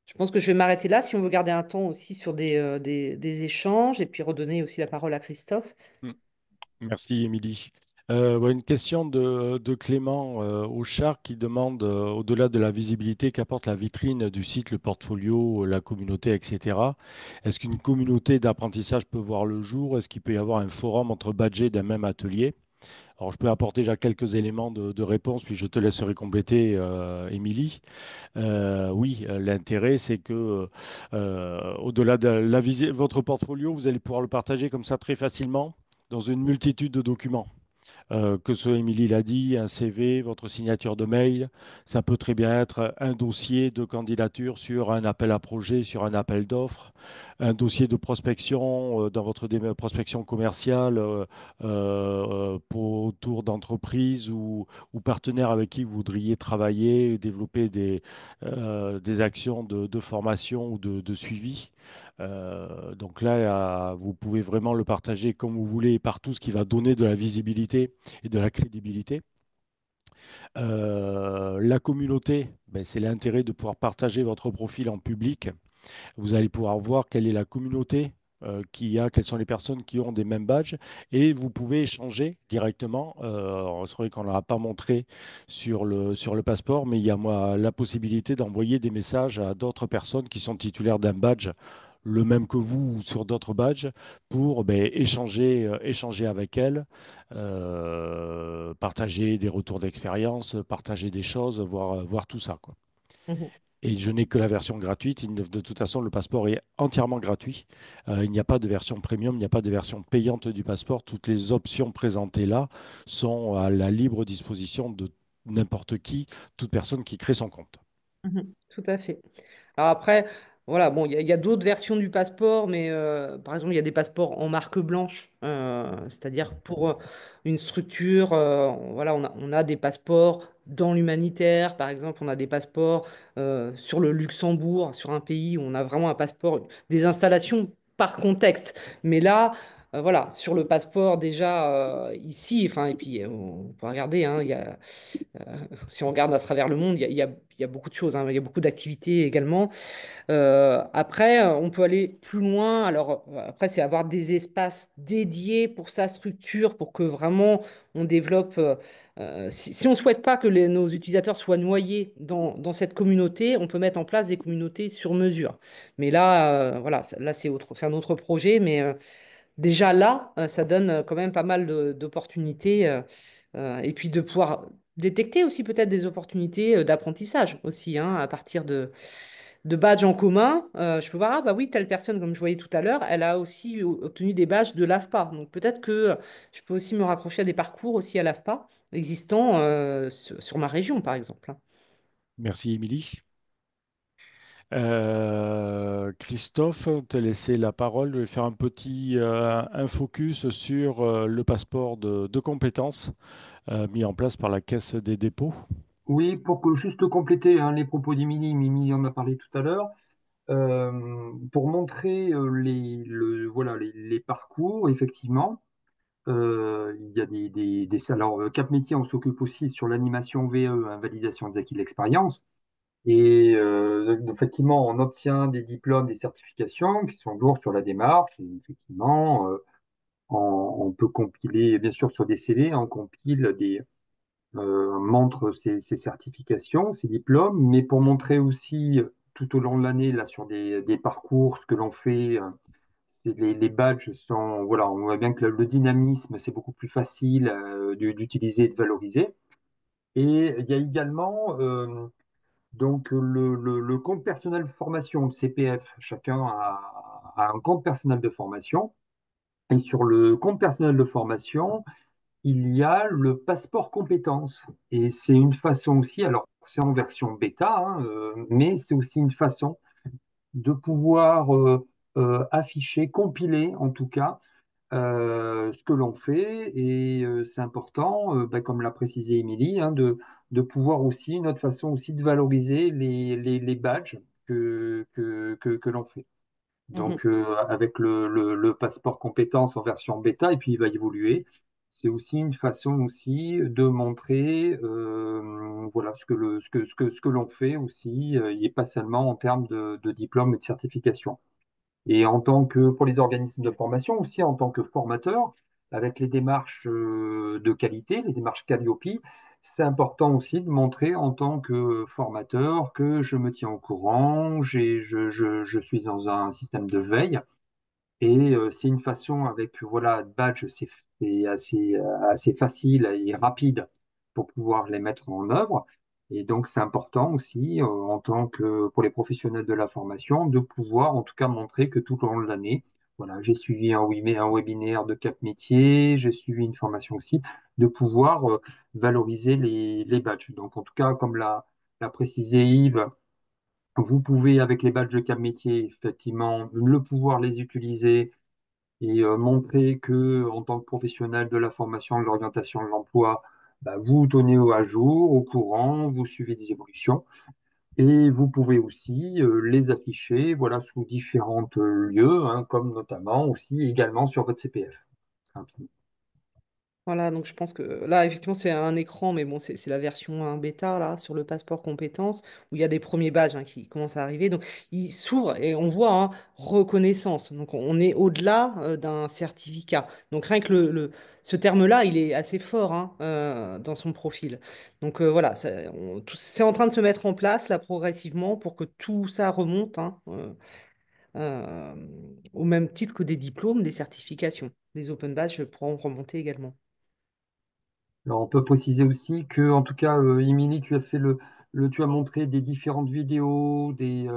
Je pense que je vais m'arrêter là si on veut garder un temps aussi sur des échanges et puis redonner aussi la parole à Christophe. Mm. Merci, Émilie. Ouais, une question de Clément Auchard qui demande, au-delà de la visibilité qu'apporte la vitrine du site, le portfolio, la communauté, etc., est-ce qu'une communauté d'apprentissage peut voir le jour? Est-ce qu'il peut y avoir un forum entre badgés d'un même atelier? Alors, je peux apporter déjà quelques éléments de réponse, puis je te laisserai compléter, Émilie. Oui, l'intérêt, c'est que au-delà de votre portfolio, vous allez pouvoir le partager comme ça très facilement dans une multitude de documents. Que ce, Émilie l'a dit, un CV, votre signature de mail, ça peut très bien être un dossier de candidature sur un appel à projet, sur un appel d'offres, un dossier de prospection dans votre prospection commerciale autour d'entreprises ou partenaires avec qui vous voudriez travailler, développer des actions de formation ou de suivi. Donc là, vous pouvez vraiment le partager comme vous voulez partout, ce qui va donner de la visibilité et de la crédibilité. La communauté, ben, c'est l'intérêt de pouvoir partager votre profil en public. Vous allez pouvoir voir quelle est la communauté qui a, quelles sont les personnes qui ont des mêmes badges, et vous pouvez échanger directement. C'est vrai qu'on ne l'a pas montré sur le passeport, mais il y a la possibilité d'envoyer des messages à d'autres personnes qui sont titulaires d'un badge le même que vous ou sur d'autres badges pour ben, échanger avec elles, partager des retours d'expérience, partager des choses, voir tout ça, quoi. Mhm. Et je n'ai que la version gratuite. De toute façon, le passeport est entièrement gratuit. Il n'y a pas de version premium, il n'y a pas de version payante du passeport. Toutes les options présentées là sont à la libre disposition de n'importe qui, toute personne qui crée son compte. Mhm. Tout à fait. Alors après, voilà, bon, il y a d'autres versions du passeport, mais par exemple, il y a des passeports en marque blanche, c'est-à-dire pour une structure, voilà, on a des passeports dans l'humanitaire, par exemple, on a des passeports sur le Luxembourg, sur un pays où on a vraiment un passeport, des installations par contexte. Mais là, voilà, sur le passeport déjà ici, enfin, et puis on peut regarder, hein, si on regarde à travers le monde, il y a beaucoup de choses, hein, il y a beaucoup d'activités également. Après, on peut aller plus loin. Alors, après, c'est avoir des espaces dédiés pour sa structure, pour que vraiment on développe. Si on ne souhaite pas que nos utilisateurs soient noyés dans cette communauté, on peut mettre en place des communautés sur mesure. Mais là, voilà, là, c'est un autre projet, mais déjà là, ça donne quand même pas mal d'opportunités. Et puis de pouvoir détecter aussi peut-être des opportunités d'apprentissage aussi, hein, à partir de badges en commun. Je peux voir, ah bah oui, telle personne, comme je voyais tout à l'heure, elle a aussi obtenu des badges de l'AFPA. Donc peut-être que je peux aussi me raccrocher à des parcours aussi à l'AFPA existants sur ma région, par exemple, hein. Merci, Émilie. Christophe, te laisser la parole, je vais faire un focus sur le passeport de compétences mis en place par la Caisse des dépôts. Oui, pour que juste compléter hein, les propos d'Émilie, Mimi en a parlé tout à l'heure, pour montrer voilà, les parcours, effectivement, il y a alors, Cap Métier, on s'occupe aussi sur l'animation VE, hein, validation des acquis de l'expérience. Et effectivement, on obtient des diplômes, des certifications qui sont lourds sur la démarche. Et effectivement, on peut compiler, bien sûr, sur des CV, on compile on montre ces certifications, ces diplômes, mais pour montrer aussi tout au long de l'année, là, sur des parcours, ce que l'on fait, les badges sont, voilà, on voit bien que le dynamisme, c'est beaucoup plus facile d'utiliser et de valoriser. Et il y a également donc le compte personnel de formation, le CPF, chacun a un compte personnel de formation. Et sur le compte personnel de formation, il y a le passeport compétences. Et c'est une façon aussi, alors c'est en version bêta, hein, mais c'est aussi une façon de pouvoir afficher, compiler en tout cas, ce que l'on fait. Et c'est important, ben, comme l'a précisé Émilie, hein, de pouvoir aussi, une autre façon aussi de valoriser les badges que l'on fait. Mhm, Donc, avec le passeport compétences en version bêta, et puis il va évoluer, c'est aussi une façon aussi de montrer voilà, ce que l'on fait aussi, et pas seulement en termes de diplôme et de certification. Et en tant que, pour les organismes de formation aussi, en tant que formateur, avec les démarches de qualité, les démarches Calliope, c'est important aussi de montrer en tant que formateur que je me tiens au courant, je suis dans un système de veille. Et c'est une façon avec voilà badge, c'est assez facile et rapide pour pouvoir les mettre en œuvre. Et donc c'est important aussi en tant que pour les professionnels de la formation de pouvoir en tout cas montrer que tout au long de l'année, voilà, j'ai suivi un webinaire de Cap Métier, j'ai suivi une formation aussi, de pouvoir valoriser les badges. Donc en tout cas, comme l'a précisé Yves, vous pouvez avec les badges de Cap Métier effectivement le pouvoir les utiliser et montrer que en tant que professionnel de la formation, de l'orientation de l'emploi, bah, vous tenez à jour, au courant, vous suivez des évolutions et vous pouvez aussi les afficher voilà, sous différents lieux, hein, comme notamment aussi également sur votre CPF. Voilà, donc je pense que là, effectivement, c'est un écran, mais bon, c'est la version un bêta, là, sur le passeport compétences, où il y a des premiers badges hein, qui commencent à arriver. Donc, il s'ouvre et on voit hein, reconnaissance. Donc, on est au-delà d'un certificat. Donc, rien que ce terme-là, il est assez fort hein, dans son profil. Donc, voilà, c'est en train de se mettre en place, là, progressivement, pour que tout ça remonte hein, euh, au même titre que des diplômes, des certifications. Les open badges pourront remonter également. Alors, on peut préciser aussi que, en tout cas, Émilie, tu as fait tu as montré des différentes vidéos, des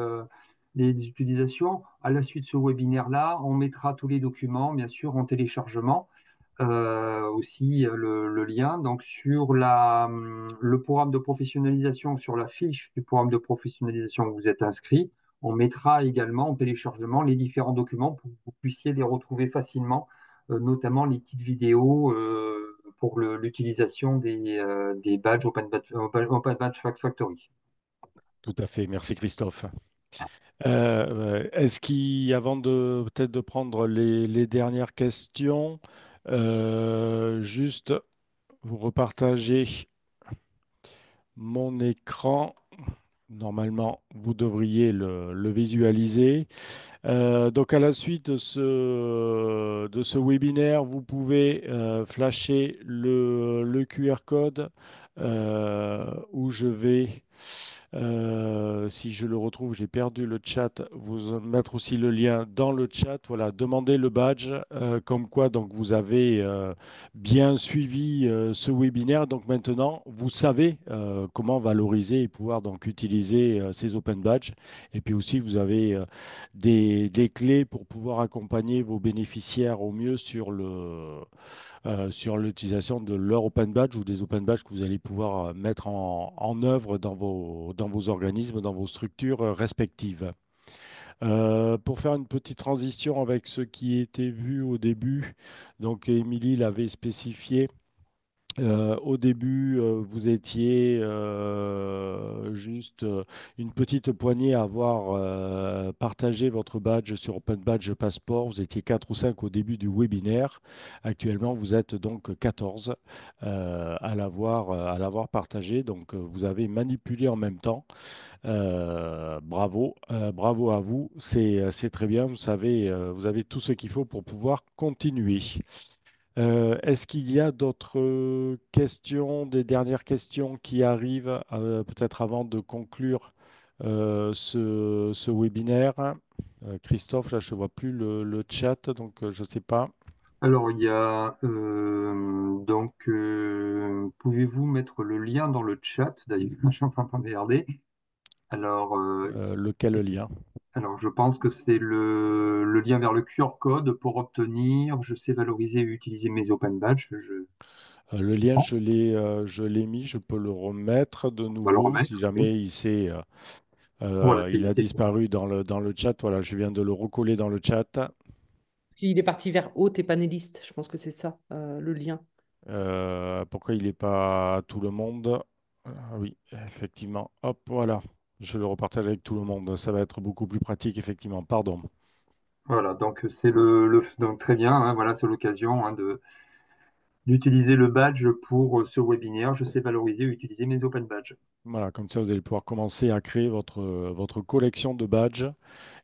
utilisations. À la suite de ce webinaire-là, on mettra tous les documents, bien sûr, en téléchargement. Aussi le lien donc sur le programme de professionnalisation, sur la fiche du programme de professionnalisation où vous êtes inscrit, on mettra également en téléchargement les différents documents pour que vous puissiez les retrouver facilement, notamment les petites vidéos pour l'utilisation des badges Open Badge Factory. Tout à fait. Merci Christophe. Est-ce avant de peut-être de prendre les dernières questions, juste vous repartagez mon écran. Normalement, vous devriez le visualiser. Donc, à la suite de ce webinaire, vous pouvez flasher le QR code où je vais, si je le retrouve, j'ai perdu le chat, vous mettre aussi le lien dans le chat. Voilà, demandez le badge, comme quoi donc vous avez bien suivi ce webinaire. Donc maintenant, vous savez comment valoriser et pouvoir donc utiliser ces open badges. Et puis aussi, vous avez des clés pour pouvoir accompagner vos bénéficiaires au mieux sur l'utilisation de leur open badge ou des open badges que vous allez pouvoir mettre en œuvre dans vos organismes, dans vos structures respectives. Pour faire une petite transition avec ce qui était vu au début, donc Émilie l'avait spécifié. Au début, vous étiez juste une petite poignée à avoir partagé votre badge sur Open Badge Passport. Vous étiez 4 ou 5 au début du webinaire. Actuellement, vous êtes donc 14 à l'avoir partagé. Donc, vous avez manipulé en même temps. Bravo à vous. C'est très bien. Vous savez, vous avez tout ce qu'il faut pour pouvoir continuer. Est-ce qu'il y a d'autres questions, des dernières questions qui arrivent, peut-être avant de conclure ce webinaire? Christophe, là, je ne vois plus le chat, donc je ne sais pas. Alors, il y a pouvez-vous mettre le lien dans le chat? D'ailleurs, je suis en train de regarder. Alors, Lequel lien? alors, je pense que c'est le lien vers le QR code pour obtenir, je sais valoriser et utiliser mes open badges. Le lien, Pense. je l'ai mis, je peux le remettre de On va le nouveau si remettre. Oui. jamais Voilà, il a disparu dans le chat. Voilà, je viens de le recoller dans le chat. Il est parti vers hôte et panéliste. Je pense que c'est ça, le lien. Pourquoi il n'est pas à tout le monde? Ah oui, effectivement. Hop, voilà. Je le repartage avec tout le monde. Ça va être beaucoup plus pratique, effectivement. Pardon. voilà, donc donc très bien, hein, voilà, c'est l'occasion hein, d'utiliser le badge pour ce webinaire. Je sais valoriser et utiliser mes open badges. Voilà, comme ça, vous allez pouvoir commencer à créer votre collection de badges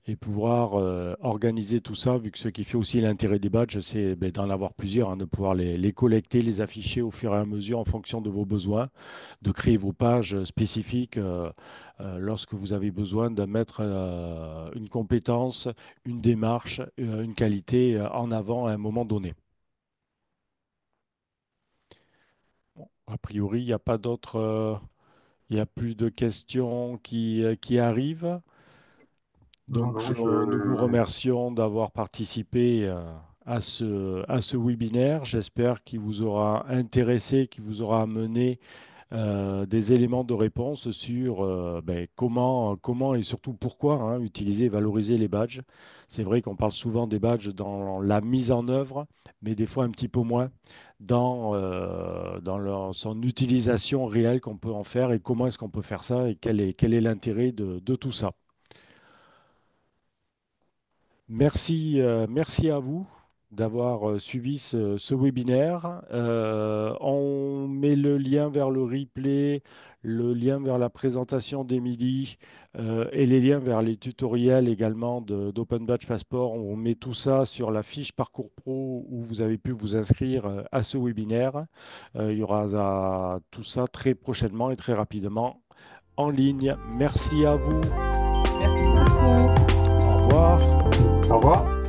et pouvoir organiser tout ça, vu que ce qui fait aussi l'intérêt des badges, c'est ben, d'en avoir plusieurs, hein, de pouvoir les collecter, les afficher au fur et à mesure en fonction de vos besoins, de créer vos pages spécifiques lorsque vous avez besoin de mettre une compétence, une démarche, une qualité en avant à un moment donné. Bon, a priori, il n'y a pas d'autres, il n'y a plus de questions qui arrivent. Non, Donc, non, nous vous remercions d'avoir participé à ce webinaire. J'espère qu'il vous aura intéressé, qu'il vous aura amené des éléments de réponse sur ben, comment et surtout pourquoi hein, utiliser et valoriser les badges. C'est vrai qu'on parle souvent des badges dans la mise en œuvre, mais des fois un petit peu moins dans son utilisation réelle qu'on peut en faire et comment est-ce qu'on peut faire ça et quel est l'intérêt de tout ça. Merci à vous d'avoir suivi ce webinaire. On met le lien vers le replay, le lien vers la présentation d'Émilie et les liens vers les tutoriels également d'Open Badge Passport. On met tout ça sur la fiche Parcours Pro où vous avez pu vous inscrire à ce webinaire. Il y aura tout ça très prochainement et très rapidement en ligne. Merci à vous. Merci beaucoup. Au revoir. au revoir.